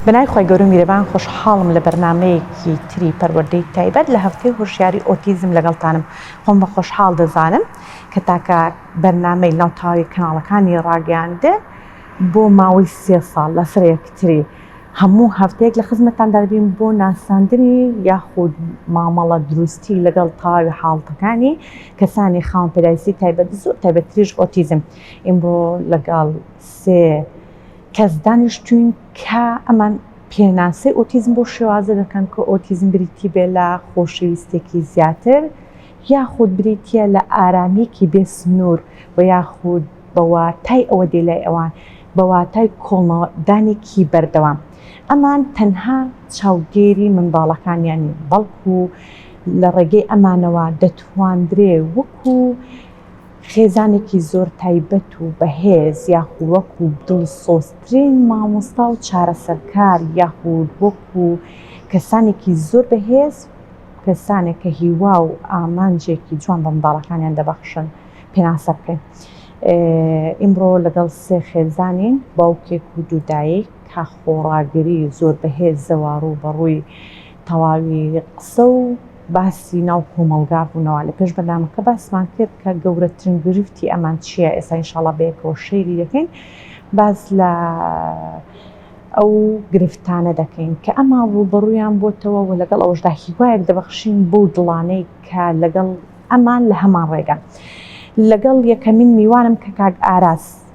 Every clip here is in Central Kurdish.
بنای خۆی گەورە میرەبان خۆشحاڵم لە بەرنمەیەکی تری پەروەردەی تایبەت لە هەفتەی هۆشیاری ئۆتیزم لەگەڵتانم خۆم بە خۆشحاڵ دەزانم کە تاکە بەرنمەی ناوتاوی کەناڵەکانی ڕاگەیاندە بۆ ماوەی 3 ساڵ لە سەرێکتری هەموو هەفتەیەک لە خزمەتتان دەبین بۆ ناساندنی یاخود مامەڵە دروستی لەگەڵ تاوی حاڵەتەکانی کەسانی خاوەن پێداویستی تایبەت زۆر تایبەتریش ئۆتیزم. ئیمڕۆ لەگەڵ 3 کەس دانیشتوین کە ئەمان پێناسەی ئۆتیزم بۆ شێوازە دەکەن کە ئۆتیزم بریتی بێ لە خۆشەویستێکی زیاتر یاخود بریتە لە ئارامێکی بێ سنوور و یاخود بەواتای ئەوە دێلای ئەوان بەواتای کۆڵدانێکی بەردەوام. ئەمان تەنها چاودێری منداڵەکانیانی بەڵکو لە ڕێگەی ئەمانەوە دەتواندرێ وەکو خێزانێکی زۆر تایبەت و بەهێز یاخود وەکو دڵسۆزترین مامۆستا و چارەسەرکار یاخود وەکو کەسانێکی زۆر بەهێز کەسانێک کە هیوا و ئامانجێکی جوان بە منداڵەکانیان دەبەخشن پێناسە بکەین. ئیمڕۆ لەگەڵ 3 خێزانین باوکێک و دوودایک کە خۆڕاگری زۆر بەهێز زەوار و بەڕووی تەواوی قسە و باسی ناو کۆمەلگا بوونەوە. لە پێش بەرنامەکە باسمان کرد کە گەورەترین گرفتی ئەمان چییە، ئێستا ئینشاڵڵا بەیەکەوە شەیری دەکەین باس لە ئەو گرفتانە دەکەین کە ئەمان ڕوبەڕوویان بۆتەوە و لەگەڵ ئەوەشدا هیوایەک دەبەخشین بۆ دڵانەی کە لەگەڵ ئەمان لە هەمان ڕێگە. لەگەڵ یەکەمین میوانم کە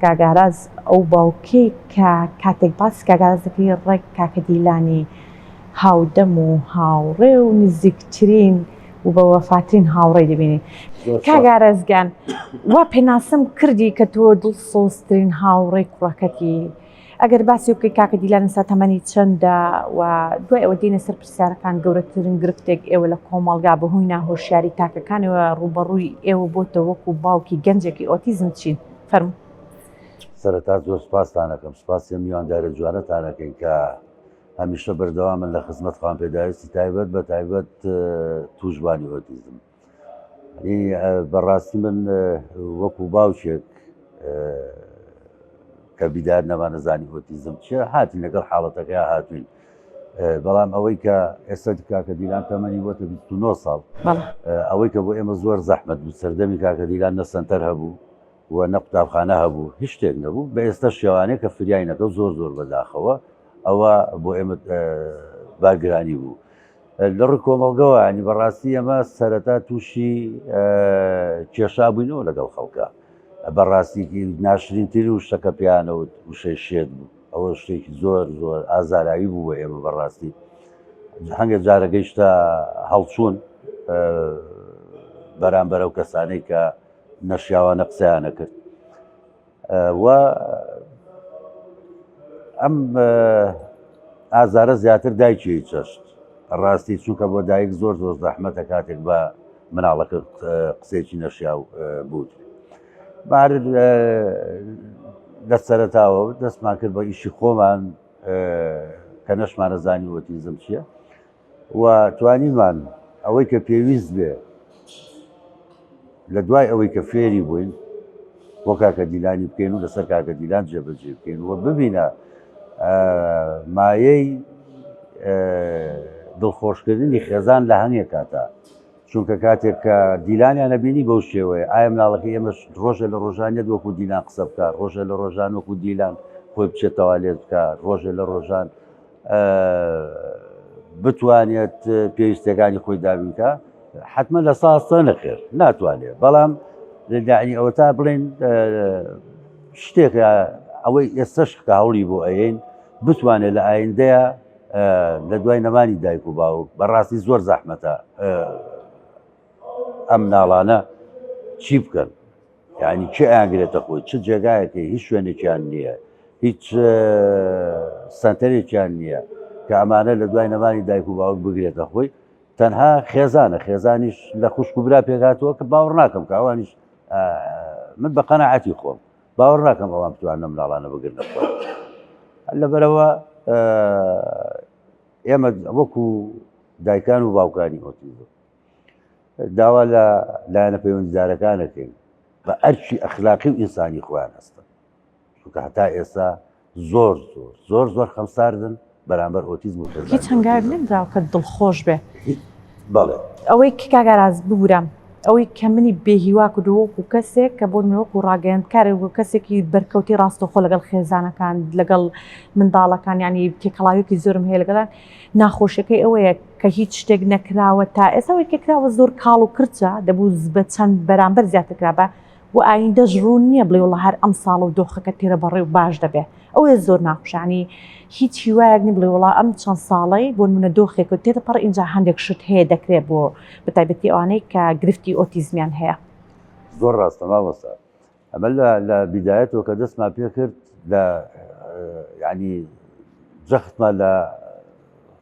کاگاراز ئەو باوکەی کە کاتێک باسی کاگاراز دەکەی ڕێک کاکە دیلانی هاودەم و هاوڕێ و نزیکترین و بە وەفاترین هاوڕێی دەبینی. کاگارەزگیان وا پێناسم کردی کە تۆ دڵسۆزترین هاوڕێی کوڕەکەتی. ئەگەر باسی وکەی کاکە دیلان ئێستا تەمەنی چەندە و دوای ئەوە دێنە سەر پرسیارەکان گەورەترین گرفتێک ئێوە لە کۆمەڵگا بەهۆی ناهۆشیاری تاکەکانەوە ڕوبەڕووی ئێوە بۆتە وەکو باوکی گەنجێکی ئۆتیزم چین؟ فەرموو. سەرەتا زۆر سپاستان دەکەم، سپاسی میواندارە جوانەتان دەکەین کە هەمیشە بەردەوامن لە خزمەت خاوەن پێداویستی تایبەت بە تایبەت تووشبانی ئۆتیزم. بەڕاستی من وەکو باوکێک کە بیدار نەمانەزانی ئۆتیزم چیە هاتین لەگەڵ حاڵەتەکەی هاتوین، بەڵام ئەوەی کە ئێستا کاکە دیلان تەمەنی بۆتە 29 ساڵ ئەوەی کە بۆ ئێمە زۆر زەحمەت بوو، سەردەمی کاکە دیلان نە سەنتەر هەبوو و نە قوتابخانە هەبوو، هیچ شتێک نەبوو. بە ئێستا شێوانەیە کە فریاینەکە زۆر بەداخەوە ئەوە بۆ ئێمە بارگرانی بوو لە ڕووی کۆمەڵگەوە. ینی بەڕاستی ئەمە سەرەتا تووشی کێشا بووینەوە لەگەڵ خەڵکە، بەڕاستیکی ناشرینتری و شتەکە پیانەوت وشەی شێت بوو، ئەوە شتێکی زۆر ئازاراوی بوو بۆ ئێمە. بەڕاستی هەنگێک جارە گەیشتە هەڵچوون بەرامبەر ئەو کەسانەی کە نەشیاوانە قسەیانە کرد و ئەم ئازارە زیاتر دایکی چەشت. ڕاستی چووکە بۆ دایک زۆر زەحمەتە کاتێک بە مناڵەکە قسێکی نەشیاو بوو. بار لە سەرەتاوە دەستمان کرد بە ئیشی خۆمان کە نەشمانەزانی ئۆتیزم چییە و توانیمان ئەوەی کە پێویست بێ لە دوای ئەوەی کە فێری بووین بۆ کاکە دیلانی بکەین و لەسەر کاکە دیلان جێبەجێ بکەین و ببینە مایەی دڵخۆشکردنی خێزان لە هەنگێ کاتە، چونکە کاتێک کە دیلانیان نەبینی بەو شێوەیە ئایا مناڵەکە ئێمەش ڕۆژە لە ڕۆژانیت وەکو دیلان قسە بکە، ڕۆژە لە ڕۆژان وەکو دیلان خۆی بچێتەوە لێت بکە، ڕۆژە لە ڕۆژان بتوانێت پێویستەکانی خۆی دابینکە، حتممە لە ساستە نەخێر ناتوانێت. بەڵام لەداعی ئەوە تا بڵێن شتێکە ئەوەی ئێستش کە هەوڵی بۆ ئەین بتوانێت لە ئایندەیە لە دوای نەمانی دایک و باوک بەڕاستی زۆر زەحمەتە ئەم ناڵانە چی بکەن، یعنی چه ئاگرێتە خۆی، چ جێگایەکی هیچ شوێنێکیان نییە، هیچ سنتەرێکیان نییە کە ئەمانە لە دوای نەمانی دایک و باوک بگرێتە خۆی. تەنها خێزانیش لە خوشک و برا پێکاتەوە کە باوەڕ ناکەم کە ئەوانیش من بە قەناعەتی خۆم باوەڕ ناکەم ئەوان بتوانن ئەم ناڵانە بگرنە خۆی. لەبەرەوە ئێمە وەکو دایکان و باوکانی ئۆتیزم داوا لە لایەنە پەیوەندیدارەکانەکەین بە ئەرکی ئەخلاقی و ئینسانی خۆیان هەستن، چونکە هەتا ئێستا زۆر خەمساردن بەرامبەر ئۆتیزم و هیچ هەنگاوێک نەدراوە کە دڵخۆش بێ بەڵێ ئەوەی کاگاراز ببورم ئەوەی کە منی بێهیوا کردووەکو کەسێک کە بۆ منەوەکو ڕاگەیاندکارێک و کەسێکی بەرکەوتی ڕاستەخۆ لەگەڵ خێزانەکان لەگەڵ منداڵەکان ینی تێکەڵاوێکی زۆرم هەیە لەگەڵان ناخۆشیەکەی ئەوەیە کە هیچ شتێک نەکراوە تا ئێستاەوەی کەکراوە زۆر کاڵ و کرچە دەبوو بە چەند بەرامبەر زیاترکرا بە و ئایندەش ڕوون نییە بڵێ وڵە هەر ئەم ساڵ و دۆخەکە تێرە بەڕێ و باش دەبێ ئەوەیە زۆر ناخۆشانی هیچ هیوایەک نی بڵێ وڵا ئەم چەند ساڵی بۆ منە دۆخێک و تێتە پڕ اینجا هەندێک شت هەیە دەکرێت بۆ بەتایبەتی ئەوانەی کە گرفتی ئۆتیزمیان هەیە زۆر ڕاستە مامۆستا ئەمە لە بیدایەتەوە کە دەستمان پێ کرد لە ینی جەختمان لە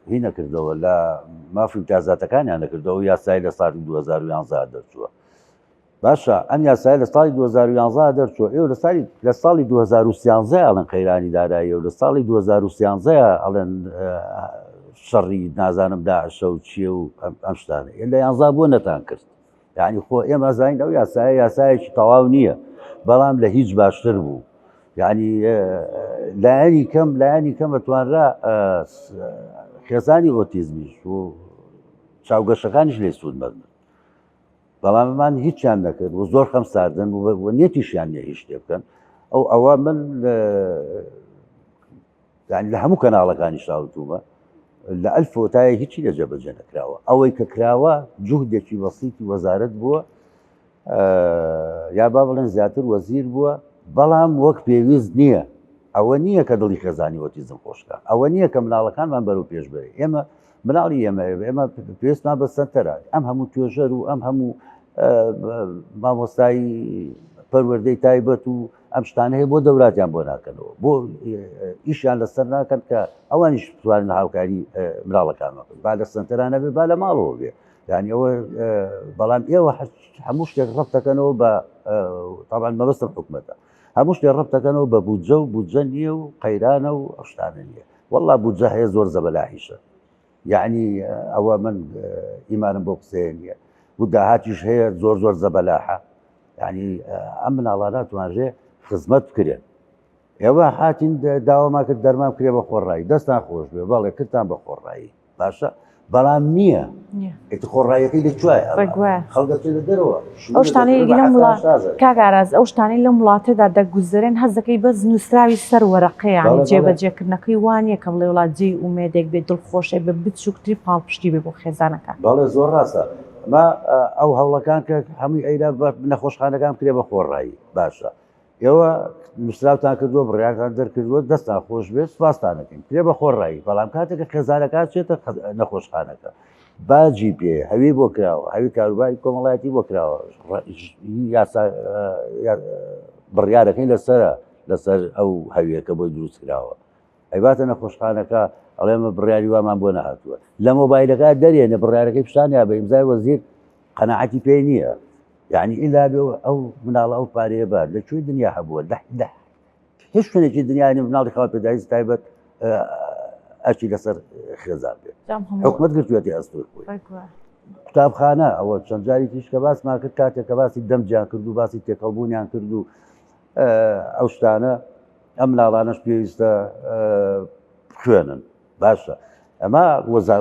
هی نەکردەوە لە مافی امتیازاتەکانیان نەکردەوە یاسای لە ساڵی 2011 دەرچووە باشە ئەم یاسای لە ساڵی 2011 دەرچووە ئێوە لە ساڵی 2013 ئەڵەن قەیرانی دارایی و لە ساڵی 2013 ئەڵێن شەڕی نازانم داعشە و چیە و ئەم شتانە لە 11 بۆ نەتان کرد یعنی خۆ ئێمە زانین ئەو یاسایەکی تەواو نییە بەڵام لە هیچ باشتر بوو یعنی لایەنی کەم ئەتوانرا خێزانی ئۆتیزمیش و چاوگەشەکانیش لێ سوود مەدن بەڵام من هیچیان نەکرد و زۆر خەم ساردن و نێتیشیان نیە هیچ شتێ بکەن ئەوە من لە هەموو کەناڵەکانی شاوتومە لە ئەلفۆتایە هیچی لە جێبەجێ نەکراوە ئەوەی کە کراوە جوهدێکی وەسیتی وەزارەت بووە یا با بڵێن زیاتر وەزیر بووە بەڵام وەک پێویست نییە ئەوە نییە کە دڵی خێزانی ئۆتیزم خۆشکە ئەوە نییە کە مناڵەکانمان بەرەو پێش بێ ئێمە مناڵی ئێمە پێویستمان بە سەنتەرە ئەم هەموو توێژەر و ئەم هەموو مامۆستایی پەروەردەی تایبەت و ئەم شتانە هەیە بۆ دەوراتیان بۆ ناکەنەوە بۆ ئیشیان لەسەر ناکەن کە ئەوانیش بتوانن هاوکاری مناڵەکانمە با لە سنتەرانە بێ با لە ماڵەوە بێ یعنی ئەوە بەڵام ئێوە هەموو شتێک ڕەبتەکەنەوە بە تاوان مەبەستم حکومەتە هەموو شتێک ڕەبتەکەنەوە بە بودجە و بودجە نییە و قەیرانە و ئەو شتانە نییە وەڵڵا بودجە هەیە زۆر زەبەلاحیشە یعنی ئەوە من ئیمانم بۆ قسەیە نییە بوداهاتیش هەیە زۆر زەبەلاحە یعنی ئەم مناڵانە توانژێ خزمەت بکرێن ئێوە هاتین داواما کرد دەرمان کرێ بە خۆڕایی دەستان خۆش بێ بەڵێ کردتان بە خۆڕایی باشە بەڵام نییە خۆڕایەکەی لەکوێ خەڵگەتی لە دەرەوە ئەو شتانەی کاگاراز ئەو شتانەی لە وڵاتەدا دەگوزارێن هەزەکەی بەس نووسراوی سەر وەرەقەیان جێبەجێکردنەکەی وانە کە بڵێ وڵات جێی ئومێدێک بێت دڵخۆشێ بە بچووکتری پاڵپشتی بێ بۆ خێزانەکان باڵێ زۆر ڕاستە ما ئەو هەوڵەکان کە هەمووی ئەیدا نەخۆشخانەکان کرێ بە خۆڕایی باشە ئێوە نووسراوتان کردووە بڕیارتان دەرکردووە دەستان خۆش بێت سپاسانەکەین کرێ بە خۆڕایی بەڵام کاتێککە خێزانەکان چێتە نەخۆشخانەکە باجی پێ هەوی بۆ کراوە هەوی کاروباری کۆمەڵایەتی بۆ کراوە بڕیارەکەی لەسەر ئەو هەویەکە بۆی دروست کراوە ئەیباتە نەخۆشخانەکە ئەڵێمە بڕیاری وامان بۆ نەهاتووە لە مۆبایلەکە دەرێنە بڕیارەکەی پیشانیا بە ئیمزای وەزیر قەناعەتی پێی نییە یعنی ئیلا بێ ئەو مناڵە ئەو پارەیە بار لەکوێی دنیا هەبووە هیچ شوێنێکی دنیای مناڵی خاوە پێداویست تایبەت ئەچی لەسەر خێزان بێت حکومەت گرتوێتی ئەستور بووی قوتابخانە ئەوە چەند جاری تیش کە باسمان کرد کاتێک کە باسی دەمجیان کرد و باسی تێکەڵبوونیان کرد و ئەو شتانە ئەم مناڵانەش پێویستە خوێنن باشە ئەمە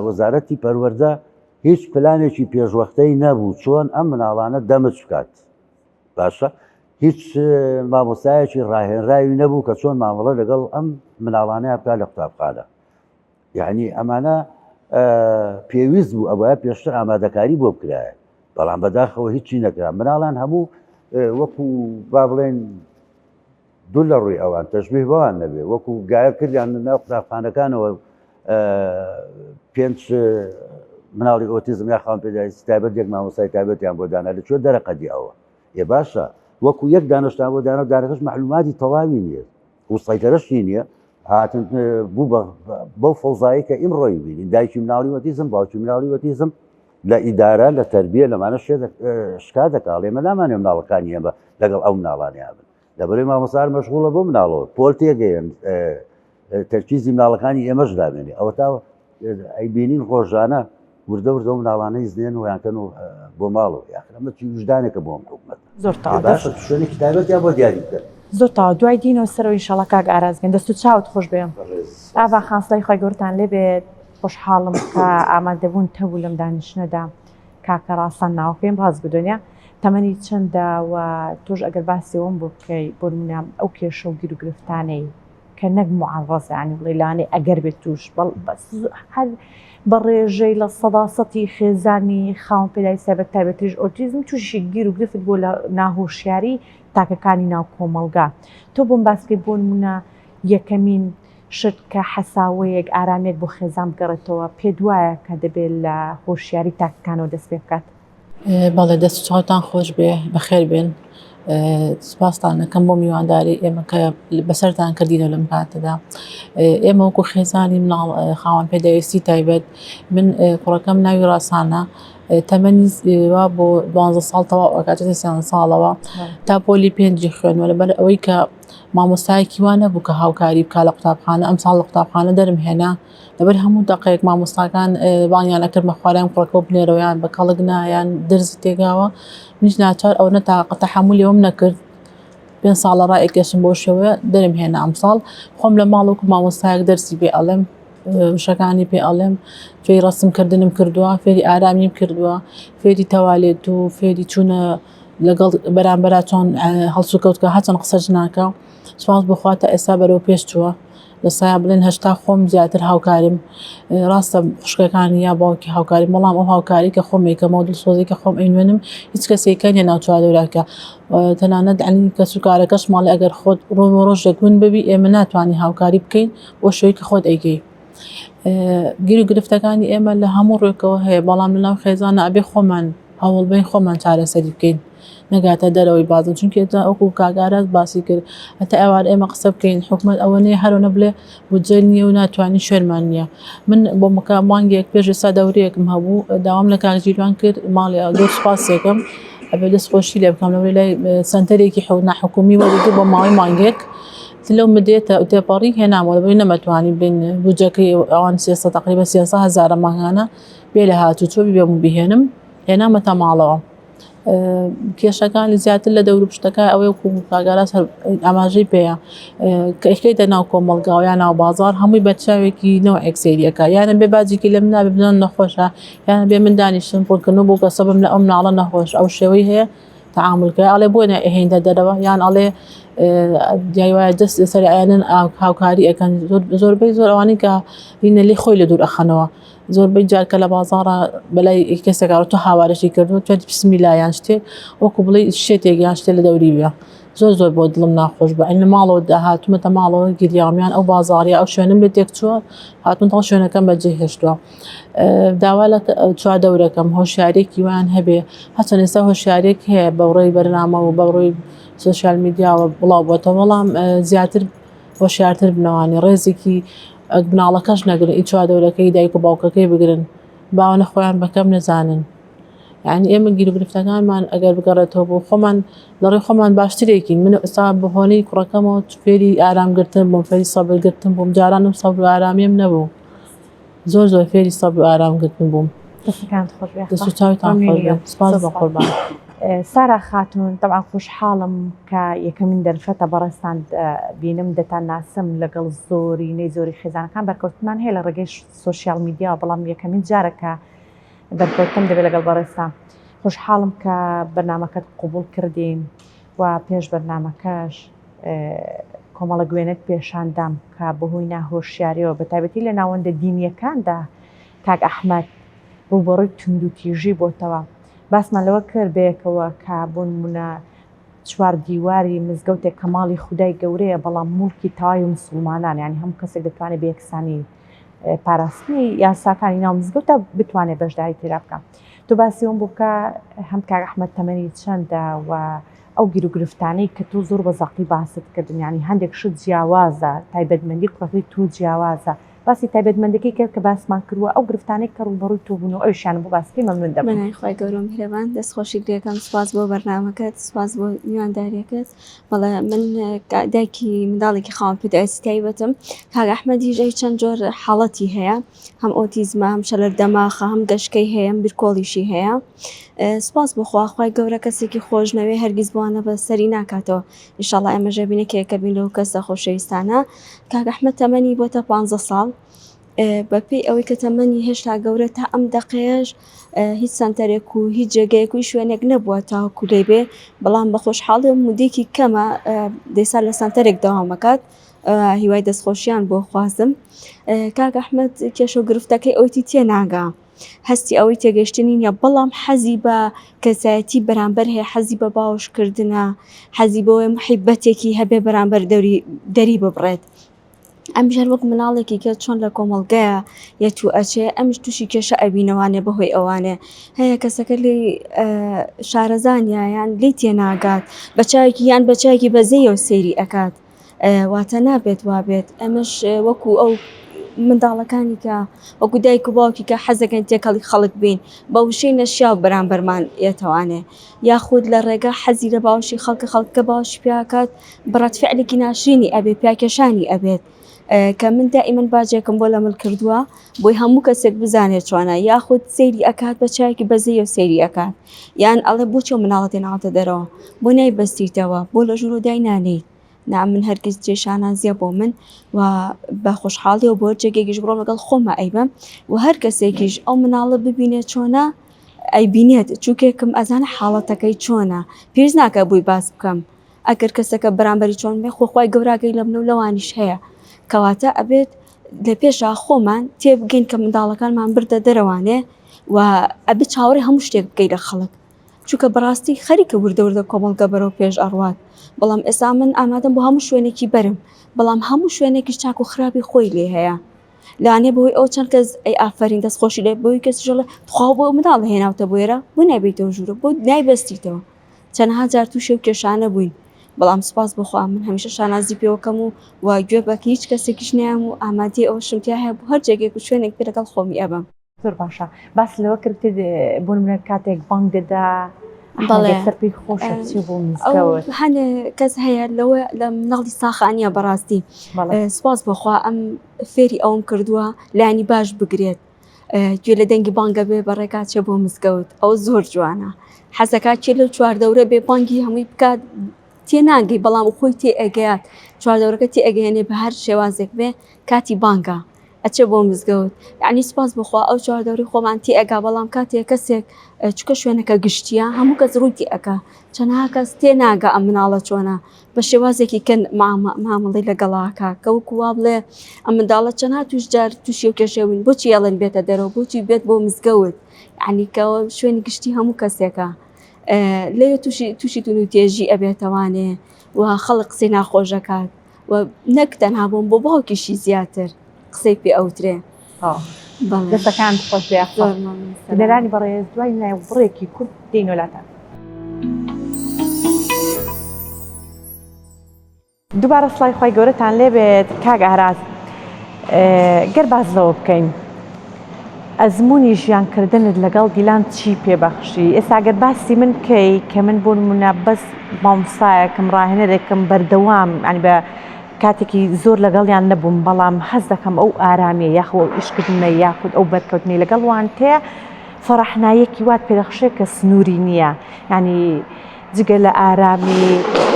وەزارەتی پەروەردە هیچ پلانێکی پێشوەختەی نەبوو چۆن ئەم مناڵانە دەمج بکات باشە هیچ مامۆستایەکی ڕاهێنراوی نەبوو کە چۆن مامەڵە لەگەڵ ئەم مناڵانەیە بکات لە قوتابخانە یعنی ئەمانە پێویست بوو ئەوە پێشتر ئامادەکاری بۆ بکرایە بەڵام بەداخەوە هیچی نەکرا مناڵان هەموو وەکو با بڵێن دوو لە ڕووی ئەوان تەشبیه بەوان نەبێ وەکو گایە کردیان ناو قوتابخانەکانەوە پێنج مناڵی ئۆتیزم یا خاوەن پێداویستی تایبەت یەک مامۆستای تایبەتیان بۆ دانا لەکوێ دەرەقەدی ئەوە باشە وەکو یەک دانەشتان بۆ دانا و دانەکەش معلوماتی تەواوی نییە و سەیتەرەشی نییە هاتن بوو بەو فەوزایی کە ئیمڕۆی بینین دایکی مناڵی ئۆتیزم باوکی مناڵی ئۆتیزم لە ئیدارە لە تەربیە لەمانە شکا دەکات ئێمە نامانێ مناڵەکانی ئێمە لەگەڵ ئەو مناڵانیان بن لەبەرەوەی مامۆستار مەشغوڵە بۆ مناڵەوە پۆل تێگەیەن تەرکیزی مناڵەکانی ئێمەش دامێنێ ئەوە تا ئەیبینین ڕۆژانە وردە مناڵانەی زنێن ویانکەن و بۆ ماڵەوە یاخرەمەکی وجدانێکە بۆ ئەم حکومەت زۆر باشە شوێنێکی تایبەت یا بۆ دیاری بکەن زۆر تا دوای دینەوە سەرەوە ئینشاڵڵا کاک ئارازگەن دەست و چاوت خۆش بێم ئاوا خاستای خۆی گەورتان لێبێت خۆشحاڵم کە ئامادەبوون تەبوو لەم دانیشتنەدا کاکە ڕاستان ناوەکەیم ڕاست بدۆنیا تەمەنی چەندە و تۆش ئەگەر باسیەوەم بۆ بکەی بۆ نمونە ئەو کێشە و گیر و گرفتانەی کە نەک معڕەزە ینی بڵێ لانێ ئەگەر بێت توش هەر بە ڕێژەی لە سەداسەتی خێزانی خاوەن پێدای سایبەت تایبەتیش ئۆتیزم تووشی گیر و گرفت بۆ لە ناهۆشیاری تاکەکانی ناو کۆمەلگا تۆ بۆم باسکەی بۆ نمونە یەکەمین شت کە حەساوەیەک ئارامێک بۆ خێزان بگەڕێتەوە پێت وایە کە دەبێت لە هۆشیاری تاکەکانەوە دەست پێ بکات؟ بەڵێ دەست چاوتان خۆش بێ بەخێر بێن سپاسان دەکەم بۆ میوانداری ئێمە کە بەسەرتان کردینە لەم کاتەدا ئێمە وەکو خێزانی مناڵ خاوەن پێدەویستی تایبەت من کوڕەکەم ناوی ڕاسانە تەمەنی وا بۆ 12 ساڵ تەواو ئەکاتێتی 30 ساڵەوە تا پۆلی 5 خوێنوە لەبەر ئەوەی کە مامۆستایەکی وا نەبوو کە هاوکاری بکا لە قوتابخانە ئەم ساڵ لە قوتابخانە دەرم هێنا لەبەر هەموو دقەیەک مامۆستاکان بانیان ئەکرد بە خوارەیان کوڕەکە بنێرەوەیان بە کەڵک نایان دەرزی تێگاوە منیش ناچار ئەو نەتاقە تەحمولیەوەم نەکرد 5 ساڵە ڕائێکێشم بۆ شێوەیە دەرم هێنا ئەم ساڵ خۆم لە ماڵ وەکو مامۆستایەک دەرسی پێ ئەڵێم وشەکانی پێ ئەڵێم فێری ڕەسمکردنم کردووە فێری ئارامیم کردووە فێری تەوالێت و فێری چوونە لەگەڵ بەرامبەرا چۆن هەڵسو کەوتکە هەچەند قسەج ناکە سوپاس بخوا تا ئێستا بەرەو پێش چووە لە سایە بڵێن هەشتا خۆم زیاتر هاوکاریم ڕاستە خوشکەکانی یا باوکی هاوکاری بەڵام ئەو هاوکاری کە خۆم یەکەمە دڵسۆزی کە خۆم ئەینوێنم هیچ کەسێکە نیە ناو چوارەوراکە تەنانەت عەلی کە سوکارەکەش ماڵی ئەگەر خۆت ڕۆژێک گون ببی ئێمە ناتوانانی هاوکاری بکەین بۆ شوەی کە خۆت ئەیگەی گیر و گرفتەکانی ئێمە لە هەموو ڕێکەوە هەیە بەڵام لەناو خێزانە ئەبێ خۆمان هەوڵبین خۆمان چارەسەری بکەین نەگاتە دەرەوەی بازن چونکە ئەوکو کاگارات باسی کرد هەتا ئێوار ئێمە قسە بکەین حکومەت ئەوە نیە هەرۆنە بڵێ بودجە نییە و ناتوانانی شوێنمان نییە من بۆ مکە مانگێک پێش ئێستا دەورەیەکم هەبوو داوام لە کاکجیروان کرد ماڵی زۆر سوپاسێکم ئەبێ دەستخۆشی لێ بکەم لەوەی لای سنتەرێکی ناحکومی وەرگرت بۆ ماوەی مانگێک لەو مدێتە ئوتێپەڕی هێنامەوە لەبەرەوەی نەمەتوانی بین بودجەکەی ئەوان سێسە تقریبا 300,000 ماهانە بێ لە هاتوچۆ بێم و بهێنم هێنامەتە ماڵەوە کێشەکانی زیاتر لە دەور پشتەکە ئەوەی کاگاراس ئاماژەی پێەیە کە ئەکەیتە ناو کۆمەڵگاو یان ناو بازار هەمووی بەچاوێکی نەوە ئەکسێریەکە یانە بێ باجێکی لەم نابێ بنان نەخۆشە یانە بێ من دانیشتن پڕکردن بۆ کەسەبم لە ئەم ناڵە نەخۆش ئەو شێوەی هەیە تعاملکە ئەڵێ بۆ هێندە دەرەوە یان ئەڵێ دیایوایە دەست سەری ئایانن هاوکاری ئەەکەن زۆربەی زۆر ئەوانی کە هینە لێ خۆی لە دوور ئەخەنەوە زۆربەی جارکە لە بازاڕە بەلای کەسێکار تۆ هاوارەشی کردو توێت بسمیلایان شتێ وەکو بڵێ شتێک یان شتێ لە دەوری بێ زۆر بۆ دڵم ناخۆش بە ئەین لە ماڵەوە داهاتومەتە ماڵەوە گریامیان ئەو بازاڕیە ئەو شوێنم لێ تێک چووە هاتمەوە شوێنەکەم بەجێ هێشتووە داوا لە چوار دەورەکەم هۆشیارێکی ویان هەبێ هەچەند ئێستا هۆشیارێک هەیە بەڕێی بەرنامە و بەڕۆی سوشیال میدیاوە بڵاو بۆتە بەڵام زیاتر هۆشیارتر بنەوانی ڕێزێکی بناڵەکەش نەگرن ئی چوار دەورەکەی دایک و باوکەکەی بگرن باوانە خۆیان بەکەم نەزانن یعنی ئێمە گیر و گرفتەکانمان ئەگەر بگەڕێتەوە بۆ خۆمان لەڕێی خۆمان باشترێکین من ئێستا بەهۆنەی کوڕەکەمەوە فێری ئارامگرتن بۆم فێری سەبرگرتن بووم جارانم سەبر و ئارامیم نەبوو زۆر فێری سەبر و ئارامگرتن بووم دەست و چاوتان خۆش بێ سپاس بە قوربان سارا خاتون طبعا خوشحاڵم کە یەکەمین دەرفەتە بەڕێستان بینم دەتان ناسم لەگەڵ زۆری خێزانەکان بەرکەوتمان هەیە لە ڕێگەی سوشیال میدیا بەڵام یەکەمین جارەکە بەرکەوتم دەبێت لەگەڵ بەڕێستان خوشحاڵم کە بەرنامەکەت قوبوڵ کردین و پێش بەرنامەکەش کۆمەڵە گوێنت پێشاندام کە بەهۆی ناهۆشیاریەوە بە تایبەتی لە ناوەندە دینیەکاندا کاک ئەحمەد ڕوبەڕووی تونند و تیژی بۆتەوە باسمان لەوە کرد بەیەکەوە کە بۆ نمونە چوار دیواری مزگەوتێک کە ماڵی خودای گەورەیە بەڵام موڵکی تەواوی مسلمانان یعنی هەموو کەسێک دەتوانێت بە یەکسانی پاراستنی یاساکانی ناو مزگەوتە بتوانێت بەشداری تێدا بکە تۆ باسیەوەم بوو بکە هەم کاک ئەحمەد تەمەنی چەندە و ئەو گیر و گرفتانەی کە تۆ زۆر بە زەقی باست کردن ینی هەندێک شت جیاوازە تایبەتمەندی کوڕەکەی تۆ جیاوازە باسی تایبەتمەندەکەی کرد کە باسمان کردووە ئەو گرفتانەی کە ڕوبەڕووی تۆ بوون و ئەوشیان بۆ باسی مەمنون دەبم. منای خۆی گەورم هێوان دەستخۆشی گرێکم سوپاس بۆ بەرنامەکەت سوپاس بۆ میوانداریەکەت بەڵێ من دایکی منداڵێکی خاوەن PTSD تایبەتم کاک ئەحمەدیش چەند جۆر حاڵەتی هەیە هەم ئۆتیزمە هەم شەلەر دەماخە هەم گەشکەی هەیە هەم بیرکۆڵیشی هەیە سوپاس بخوا خوای گەورە کەسێکی خۆشنەوێ هەرگیز بوانە بە سەری ناکاتەوە ئینشاڵڵا ئێمەژە بینێکێکە بین لەو کەسە خۆشەویستانە کاک ئەحمەد تەمەنی بۆتە 15 ساڵ بەپێی ئەوەی کە تەمەنی هێشتا گەورە تا ئەم دەقەیەش هیچ سنتەرێک و هیچ جێگەیەک و شوێنێک نەبووە تاوەکو لێ بێ بەڵام بە خۆشحاڵی مودێکی کەمە دەیسا لە سنتەرێک داوامەکات هیوای دەستخۆشییان بۆ خوازم کاک ئەحمەد کێشە و گرفتەکەی ئەوەی تێناگا هەستی ئەوەی تێگەشتنی نیە بەڵام حەزی بە کەسایەتی بەرامبەر هەیە حەزی بە باوشکردنە حەزی بەوەی محیبەتێکی هەبێ بەرامبەر دەری ببڕێت ئەم ژەر وەک مناڵێکی کە چۆن لە کۆمەڵگەیە یە تو ئەچێ ئەمش تووشی کێشە ئەبینەوانێ بەهۆی ئەوانێ هەیە کەسەکە لی شارەزانیایان لی تێناگات بەچایەکی یان بەچایەکی بەزەیەوە سەیری ئەکات واتە نابێت وابێت ئەمەش وەکو ئەو منداڵەکانی کە وەکو دایک و باوکی کە حەزەکەن تێکەڵی خەڵک بین بە وشەی نەشیا و بەرامبەرمان ئێتەوانێ یاخود لە ڕێگە حەزی لە باوشی خەڵکە باوشی پیاکات بڕەت فعلێکی ناشرینی ئەبێ پیاکێشانی ئەبێت کە من دائیمەن باجێکم بۆ لەمەڵ کردووە بۆی هەموو کەسێک بزانێت چۆنە یاخود سەیری ئەکات بە چایەکی بەزەیە و سەیری ئەکات یان ئەڵێ بۆچی مناڵەتی ناوتە دەرەوە بۆ نایبەستیتەوە بۆ لە ژوور و دای نانیت نا من هەرگیز جێشانازیە بۆ من و بە خۆشحاڵی و بۆ جێگێکیش بڕۆ لەگەڵ خۆمە ئەیبم و هەر کەسێکیش ئەو مناڵە ببینێت چۆنە ئەیبینێت چووکێکم ئەزانە حاڵەتەکەی چۆنە پێویست ناکە بووی باس بکەم ئەگەر کەسەکە بەرامبەری چۆن بێ خۆخوای گەوراگەی لە من و لەوانیش هەیە کەواتە ئەبێت لە پێشا خۆمان تێبگەین کە منداڵەکانمان بردە دەرەوانێ و ئەبێ چاوەڕێ هەموو شتێک بکەی لە خەڵک چونکە بەڕاستی خەریکە وردەوردە کۆمەڵگە بەرەو پێش ئەڕوات بەڵام ئێستا من ئامادەم بۆ هەموو شوێنێکی بەرم بەڵام هەموو شوێنێکیش چاک و خراپی خۆی لێ هەیە لانێ بەهۆی ئەو چەند کەس ئەی ئافرین دەستخۆشی لێ بۆی کەسژڵە خوا بۆ منداڵ هێناوتە بۆێرە بۆ نایبێتەوە ژوورە بۆ نایبەستیتەوە چەندها جار تووشێ و کێشانە بووین بەڵام سوپاس بخوا من هەمیشە شانازی پێوەکەم و گوێ بەکە هیچ کەسێکیش نیام و ئامادەی ئەوە شمتیا هەیە بۆ هەر جێگێک و شوێنێک پێ لەگەڵ خۆمی ئەبم زۆر باشە باس لەوە کردت بۆ منە کاتێک بانگ دەدا سەرپی خۆشە بۆ مزگەوت هەنێ کەس هەیە لەوە لە مناڵی ساخانیە بەڕاستی سوپاس بخوا ئەم فێری ئەوم کردووە لانی باش بگرێت گوێ لە دەنگی بانگە بێ بەڕێکات چێ بۆ مزگەوت ئەو زۆر جوانە حەزەکات چێ لەو چواردەورە بێ بانگی هەمووی بکات تێناگەی بەڵام خۆی تێ ئەگەیات چواردەورەکە تێ ئەگەیێنێ بە هەر شێوازێک بێ کاتی بانگە ئەچێ بۆ مزگەوت یعنی سوپاس بخوا ئەو چواردەوری خۆمان تێ ئەگا بەڵام کاتێک کەسێک چکە شوێنەکە گشتیە هەموو کەس ڕووی تێ ئەکا چەندها کەس تێناگە ئەم مناڵە چۆنە بە شێوازێکی کە مامەڵی لەگەڵاکە کەوەکو وا بڵێ ئەم منداڵە چەندها توش جار تووشی و کێشێوین بۆچی ئەڵێن بێتە دەرەوە بۆچی بێت بۆ مزگەوت یعنی کەەوە شوێنی گشتی هەموو کەسێکە لێ تووشی تون و تێژی ئەبێتەوانێ و خەڵک قسەی ناخۆشەکات و نەک تەنها بۆم بۆ باوکیشی زیاتر قسەی پێ ئەوترێ دەستەکان خۆش لەرانی بەڕێز دوای ناو بڕێکی کورد دێن وڵاتان دووبارە سڵای خۆی گەورەتان لێبێت کاک ئاراس گەر باز لەوە بکەین ئەزمموی ژیانکردنت لەگەڵ دیلان چی پێبەخشی ئێستا گەر باسی من بکەی کە من بۆ نمونە بەس مامۆستایەکەم ڕاهێنەرێکم بەردەوام ینی بە کاتێکی زۆر لەگەڵیان نەبووم بەڵام حەز دەکەم ئەو ئارامیە یاخۆ ئیشکردنە یاخود ئەو بەرکەوتنی لەگەڵوان تەیە فەڕەحنایەکی وات پێدەخشێ کە سنووری نییە ینی جگە لە ئارامی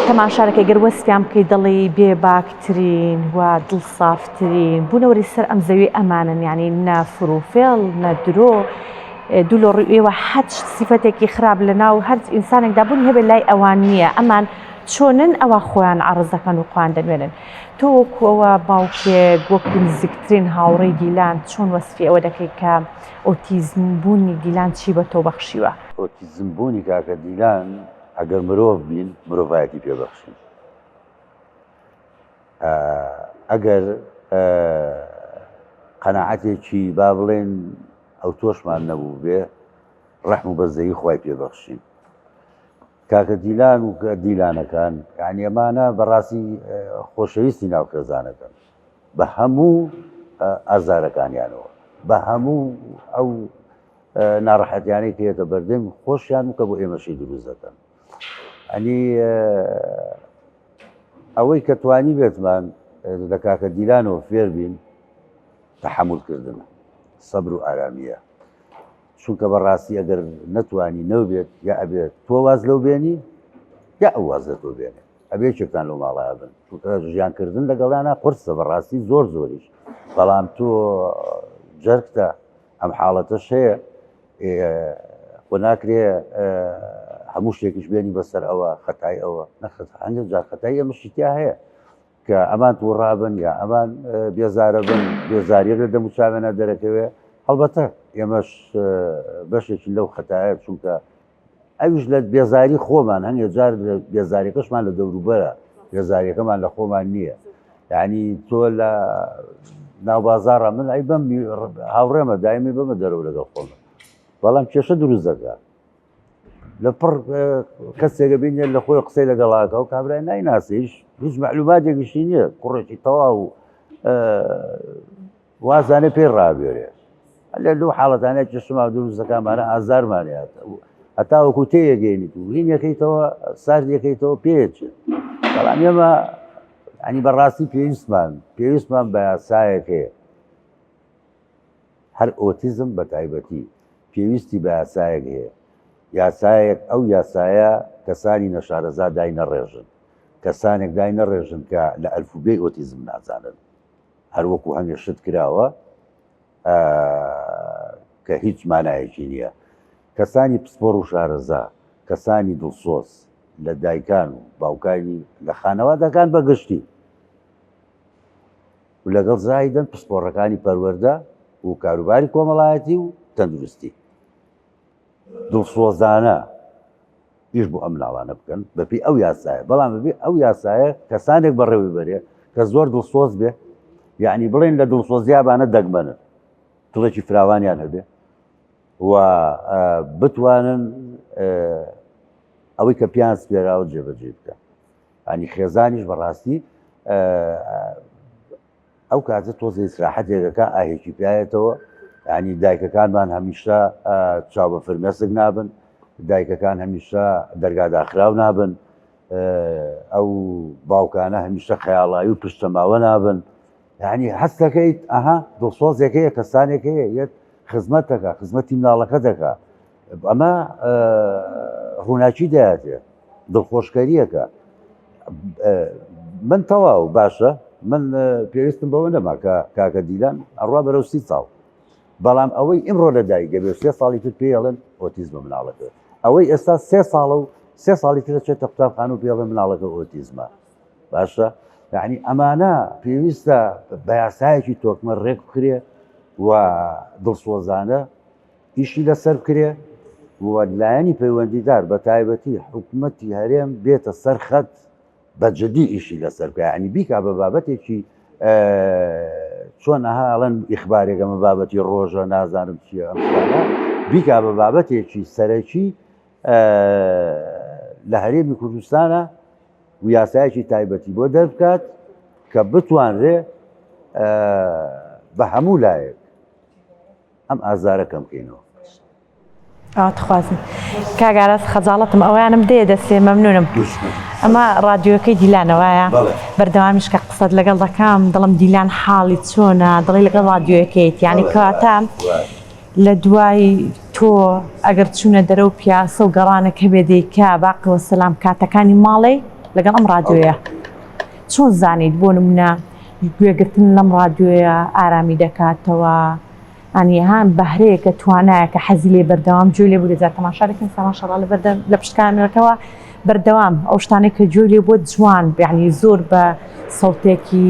تەماشارەکەی گەر وەستیان بکەی دڵی بێباکترین و دڵسافترین بوونەوەری سەر ئەم زەوی ئەمانن ینی نافرۆفێڵ نەدرۆ دوو لە ڕووی ئێوە حەج سیفەتێکی خراپ لە ناو هەر ئینسانێکدا بوون هەبێت لای ئەوان نییە ئەمان چۆنن ئەوە خۆیان عەرز دەکەن و خۆیان دەنوێنن تۆ وەکوەوە باوکێک وەکو نزیکترین هاوڕێی دیلان چۆن وەسفی ئەوە دەکەی کە ئۆتیزم بوونی دیلان چی بە تۆ بەخشیوە؟ ئۆتیزم بوونی کاکە دیلان ئەگەر مرۆڤ بین مرۆڤایەتی پێبەخشین ئەگەر قەناعەتێکی با بڵێن ئەو تۆشمان نەبوو بێ ڕەحم و بەزەیی خوای پێبەخشین کاکە دیلان و دیلانەکان یعنی ئەمانە بەڕاستی خۆشەویستی ناو خێزانەکەن بە هەموو ئازارەکانیانەوە بە هەموو ئەو ناڕەحەتیانەی کێتە بەردەم خۆشیان وکە بۆ ئێمەشی دروست دەکەن. ئەنی ئەوەی کە توانی بێتمان لە کاکە دیلانەوە فێر بین تەحەموولکردن سەبر و ئارامیە، چونکە بەڕاستی ئەگەر نەتوانی نەوبێت یا ئەبێت تۆ واز لەو بێنی یا ئەو واز لە تۆ بێنێ ئەبێ چێکتان لەو ماڵایە بن، چونکە ژیانکردن لەگەڵیانە قورسە بەڕاستی زۆریش، بەڵام تۆ جەرگتە ئەم حاڵەتەش هەیە خۆ ناکرێ هەموو شتێکیش بێنی بەسەر ئەوە خەتای ئەوە هەندێک جار خەتای ئەمەشتیا هەیە کە ئەمان تووڕابن یا ئەمان بێزارە بن بێزاریە لە دەموچاوێنە دەرەکەوێ. هەڵبەتە ئێمەش بەشێکی لەو خەتایە، چونکە ئەویش لە بێزاری خۆمان هەندێک جار بێزاریەکەشمان لە دەوروبەرە، بێزاریەکەمان لە خۆمان نییە. یعنی تۆ لە ناوبازارە من ئەی بەم هاوڕێمە دایمی بەمە دەرەوە لەگەڵ خۆمە، بەڵام کێشە دروست دەکات لە پڕ کەسێکە بینێت لە خۆی قسەی لەگەڵاکە و کابرای نایناسیش هیچ معلوماتێکیشی نییە، کوڕێکی تەواو وازانە پێی ڕابێرێ لە لەو حاڵەتانەیە کێشەما دروست دەکامانە ئازارمانێت هەتا وەکو تێیەگەێنیت و هین یەکەیتەوە سارد یەکەیتەوە پێچێت. بەڵام ئێمە ینی بەڕاستی پێویستمان بە یاسایەک هەیە، هەر ئۆتیزم بە تایبەتی پێویستی بە یاسایەک هەیە، یاسایەک ئەو یاسایە کەسانی نەشارەزا دای نەڕێژن، کەسانێک دای نەڕێژن کە لە ئەلفوبێی ئۆتیزم نازانن، هەروەکو هەنگێ شت کراوە کە هیچ مانایەکی نییە، کەسانی پسپۆڕ و شارەزا، کەسانی دڵسۆز لە دایکان و باوکانی لە خانەوادەکان بەگشتی و لەگەڵ زایدن پسپۆڕەکانی پەروەردە و کاروباری کۆمەڵایەتی و تەندروستی دڵسۆزانە ئیش بۆ ئەم ناڵانە بکەن بەپی ئەو یاسایە، بەڵام ببێ ئەو یاسایە کەسانێک بەڕێوی بەرێ کە زۆر دڵسۆز بێ، یعنی بڵێن لە دڵسۆزیابانە دەگمەنن دڵێکی فراوانیان هەبێ و بتوانن ئەوەی کە پیان سپێراوە جێبەجێ بکە. ئەنی خێزانیش بەڕاستی ئەو کاتە تۆزی ئیسراحەتێکەکە ئاهێکی پیایەتەوە، ینی دایکەکانمان هەمیشە چاو بە فرمێسک نابن، دایکەکان هەمیشە دەرگاداخراو نابن، ئەو باوکانە هەمیشە خەیاڵایی و پشتەماوە نابن، یعنی هەستەکەیت ئەها دڵسۆزێکەیە کەسانێکەیە یەک خزمەتەکە خزمەتی مناڵەکە دەکات، ئەمە ڕووناکی دایاتێ دڵخۆشکەریەکە. من تەواو باشە من پێویستم بەوە نەما کە کاکە دیلان ئەڕوا بەرەو 30 ساڵ، بەڵام ئەوەی ئیمڕۆ لە دایکە بێ 3 ساڵی تر پێڵێن ئۆتیزمە مناڵەکە، ئەوەی ئێستا 3 ساڵە و 3 ساڵی تر چێتە قوتابخانە و پێڵێن مناڵەکە ئۆتیزمە. باشە یعنی ئەمانە پێویستە بە یاسایەکی تۆکمە ڕێک بکرێ و دڵسۆزانە ئیشی لەسەر بکرێ و لایەنی پەیوەندیدار بە تایبەتی حکوومەتی هەرێم بێتە سەر خەت بەجددی ئیشی لەسەر بکە، ینی بیکا بە بابەتێکی چۆن ئەهاڵەن ئیخبارێکەمە بابەتی ڕۆژە نازانم چیە ئەمشانە بیکا بە بابەتێکی سەرەکی لە هەرێمی کوردستانە و یاسایەکی تایبەتی بۆ دەربکات کە بتوانرێ بە هەموو لایەک ئەم ئازارەکەم بکەینەوە. ئاتخوازم کاگاراس خەجاڵەتم ئەویانم دێ دەستێ مەمنونم. ئەمە ڕادیۆکەی دیلانەوەیە بەردەوامیش کە قسەت لەگەڵ دەکەم دڵم دیلان حاڵی چۆنە دڵی لەگەڵ ڕادیۆکەیت، یعنی کاتە لە دوای تۆ ئەگەر چوونە دەرەو پیاسە و گەڕانێک هەبێ دەیکا باقیوە سەلام کاتەکانی ماڵی لەگەڵ ئەم ڕادیۆیە چۆن زانیت بۆ نمونە گوێگرتن لەم ڕادیۆیە ئارامی دەکاتەوە، ئەنیهان بەهرەیە کە توانایە کە حەزی لێ بەردەوام گوێ لێ بوو دەجات تەماشاکەن سەماشەڵا لە پشتکانەکەەوە بەردەوام ئەو شتانێک کە گوێ لێ بۆ جوان یعنی زۆر بە سەوتێکی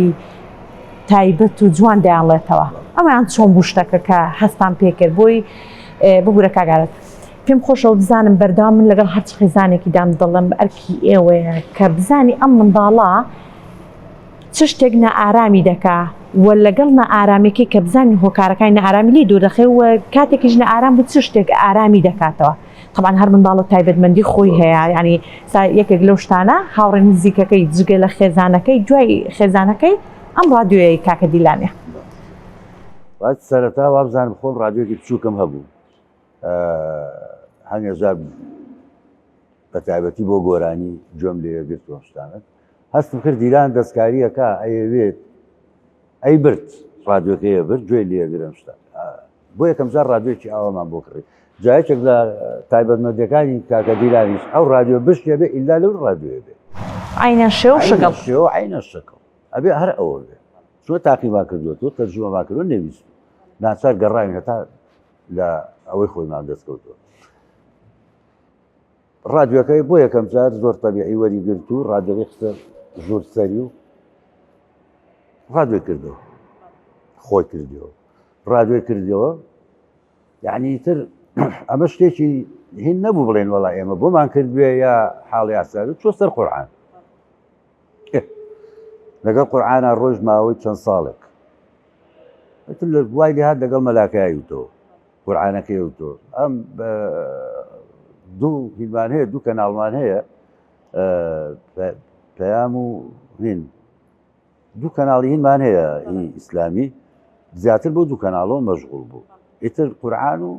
تایبەت و جوان دەیانڵێتەوە، ئەمەیان چۆن بوو شتەکە کە هەستان پێکرد بۆی ببوورە کاگارەت. پێم خۆشەوە بزانم بەردەوام من لەگەڵ هەرچ خێزانێکی دام دڵم ئەرکی ئێوەیە کە بزانی ئەم منداڵە چ شتێک نەئارامی دەکا و لەگەڵ نەئارامێکی کە بزانین هۆکارەکانی نەئارامی لێ دوور دەخێ و کاتێکیش نەئارام بە چ شتێک ئارامی دەکاتەوە. طبعاً هەر منداڵە تایبەتمەندی خۆی هەیە، ینی یەکێک لەو شتانە هاوڕێ نزیکەکەی جگە لە خێزانەکەی دوای خێزانەکەی ئەم ڕادیۆیە کاکە دیلانێ. سەرەتا وا بزانم خۆم ڕادیۆکی بچووکەم هەبوو هەنگێ جار بە تایبەتی بۆ گۆرانی گوێم لێگرتووە شتانت هەستم کرد دیلان دەستکاریەکە ئەیەوێت ئەی برد ڕادیۆکەیە برد گوێ لێگرم شتا بۆ یەکەم جار ڕادیۆکی ئاوامان بۆ کڕی جایەکێک لە تایبەتمەندەکانی کاکە دیلانیش ئەو ڕادیۆ بشتێ بێ ئیلا لەو ڕادیۆ بێ عینە شێو شگەڵ شێوە عینە شەکەڵ ئەبێ هەر ئەوە بێ چۆ تاقیمان کردووە تۆ تەرجمەمان کردووە نەویست ناچار گەڕاوین هەتا لە ئەوەی خۆیمان دەستکەوتووە ڕادیۆکەی بۆ یەکەم جار زۆر تەبیعی وەریگرت و ڕادیۆی قسە ژوور سەری و ڕادیۆی کردەوە خۆی کردیەوە ڕادیۆی کردەوە یعنی تر ئەمە شتێکی هین نەبوو بڵێن وەڵا ئێمە بۆمان کردوێ یا حاڵی ئاسایی چۆ سەر قورعان لەگەڵ قورعانە ڕۆژ ماوەی چەند ساڵێک لە وای لێ هات لەگەڵ مەلاکایوتەوە قورعانەکەیوتەوە ئەم دوو هیلمان هەیە دوو کەناڵمان هەیە پەیام و هین دوو کەناڵی هینمان هەیە ئیسلامی زیاتر بۆ دوو کەناڵەوە مەشغوڵ بوو ئیتر قورعان و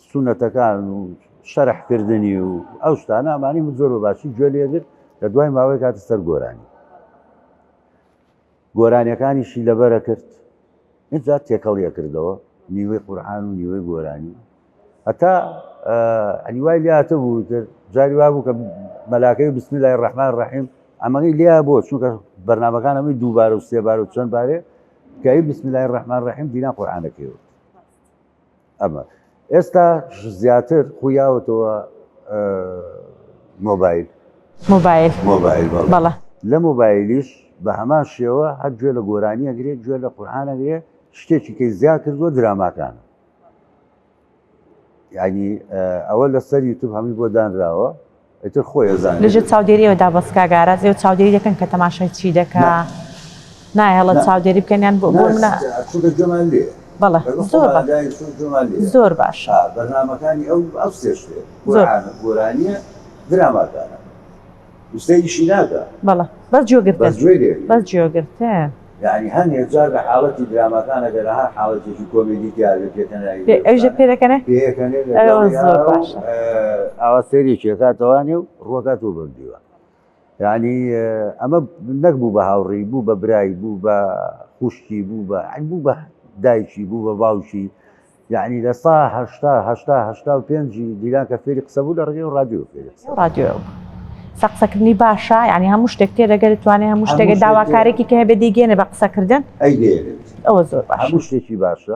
سونەتەکان و شەرحکردنی و ئەو شتانە ئەمانی من زۆر بەباشی گوێ لێگرت لە دوای ماوەی کاتە سەر گۆرانی گۆرانیەکانیشی لەبەرە کرد اینجا تێکەڵیە کردەوە نیوەی قورعان و نیوەی گۆرانی هەتا ئەنیوای لاتە بوو جاری وا بوو کە مەلاکەی بسم الله الرحمن الرحیم ئەمەی لیا بۆ چونکە بەرنامەکان ئەمەی دووبارە و سێبارە و چەند بارێ کەی بسم الله الرحمن الرحیم دینا قورعانەکەیەوە ئەمە ئێستا زیاتر خویاوەتەوە مۆبایل بەڵە لە مۆبایلیش بە هەمان شێوە هەر گوێ لە گۆرانی ئەگرێت گوێ لە قورعانەگرێ شتێکی کەی زیاد کردووە دراماکانە یعنی ئەوە لەسەر یوتیوب هەمی بۆ دانراوە ئیتر خۆی ئەزانێت لەژێر چاودێریەوە دابەسکا گارازی و چاودێری دەکەن کە تەماشای چی دەکا نایە هەڵە چاودێری بکەنیان بۆ منە جۆمان لێ بەڵێ زۆر باشە بەرنامەکانی ئەو سێشتێ گۆرانیە دراماکانە وستەیشی ناکە بەڵێ بەس جۆگرتن یعنی هەندێک جار لە حاڵەتی درامەکانە گەرەها حاڵەتێکی کۆمێدی دیارە پێکەنایی ئەوژە پێەکەنێ زۆر باشە ئاوا سێریی کاتەوانێ و ڕۆکاتەوە بەردیوە یعنی ئەمە نەک بوو بە هاوڕێی بوو بە برایی بوو بە خوشتی بوو بە دایکی بوو بە باوکی یعنی لە سا هەشتا و پێنجی دیلان کە فێری قسە بوو لە ڕێگەی و ڕادیۆ قسەکردنی باشە یعنی هەموو شتێک تێدەگەر توانێت هەموو شتێک داواکارێکی کە هەبێ دیگەێنێ بە قسەکردن ئەوە زۆر باش هەموو شتێکی باشە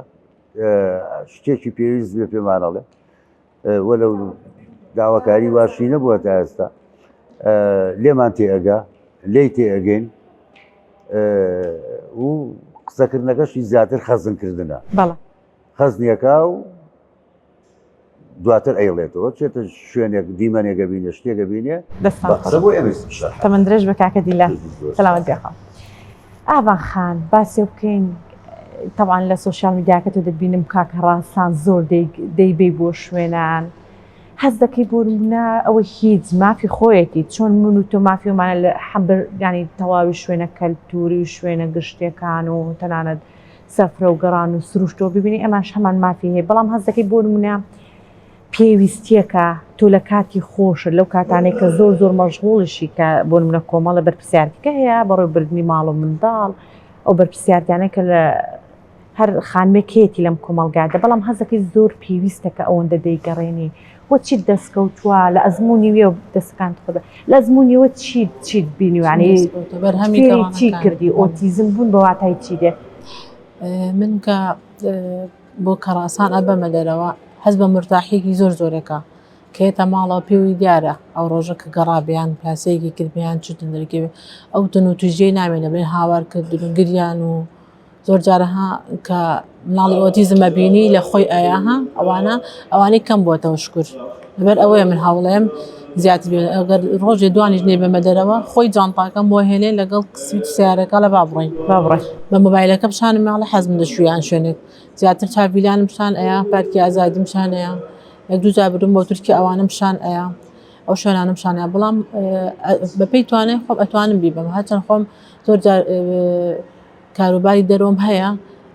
شتێکی پێویست بێ پێمانەڵێ وەلەو داواکاری واشی نەبووە تا ئێستا لێمان تێئەگا لێی تێئەگەین و قسەکردنەکەشی زیاتر خەزمکردنە خەزنیەکە و دواتر ئەیڵێتەوە چێتە شوێنێک دیمەنێگە بینێ شتێگە بینێ تەمەند درێژ بە کاکە دیلا سەلامەت بێخەڵ ئاوان خان باسی بکەین تەوان لە سۆشیال میدیاکە تۆ دەبینم کاکە ڕاستان زۆر دەیبێ بۆ شوێنان حەز دەکەی بۆ نمونە ئەوە هیچ مافی خۆیەتی چۆن من و تۆ مافی ومانە لە حەبر ینی تەواوی شوێنە کەلتوری و شوێنە گشتەکان و تەنانەت سەفرە و گەڕان و سروشتەوە ببینی ئەماش هەمان مافی هەیە بەڵام حەز دەکەی بۆ نمونە پێویستیەکە تۆ لە کاتی خۆشە لەو کاتانێک کە زۆر مەشغوڵشی کە بۆ نمونە کۆمەڵە بەرپرسیارتیکە هەیە بەڕۆی بردننی ماڵ و منداڵ ئەو بەرپرسیارتیانە کە لە هەر خانمێکێتی لەم کۆمەلگادە بەڵام حەزەکەی زۆر پێویستەکە ئەوەندە دەیگەڕێنی وە چیت دەستکەوتووە لە ئەزمموی وێ دەستکان خۆدا لە ئەزممویەوە چیت بینیوانی چی کردی ئۆتیزم بوون بە واتای چی دێ من کە بۆ کەڕاسان ئەبەمە دەرەوە حەز بە مرتاحیەکی زۆرەکە کێتە ماڵەوە پێوی دیارە ئەو ڕۆژە کە گەڕابیان پاسەیەکی کردیان چتن دەرکێ ئەو تن و توژێ نامێنە بێن هاوارکردن و گریان و زۆر جارەها کە مناڵی ئۆتیزمە بینی لە خۆی ئەیاها ئەوانەی کەم بۆتەوە شکر لەبەر ئەوەیە من هەوڵێم زیاتر ئەگەر ڕۆژێ دوانیش نێ بەمە دەرەوە خۆی جانتاکەم بۆ هێنێ لەگەڵ کسوی سیارەکە لە بابڕین بە مۆبایلەکە بشانم ماڵە حەزم دەشویان شوێنێک زیاتر چاویلانم شان ئەیە پارکی ئازادیم شان ئەیە یەک دوو جار بردم بۆ تورکی ئەوانم شان ئەیە ئەو شوێنانم شانەیە بەڵام بەپێی توانێ خۆم ئەتوانم بیبم هەرچەند خۆم زۆر جار کاروباری دەرۆم هەیە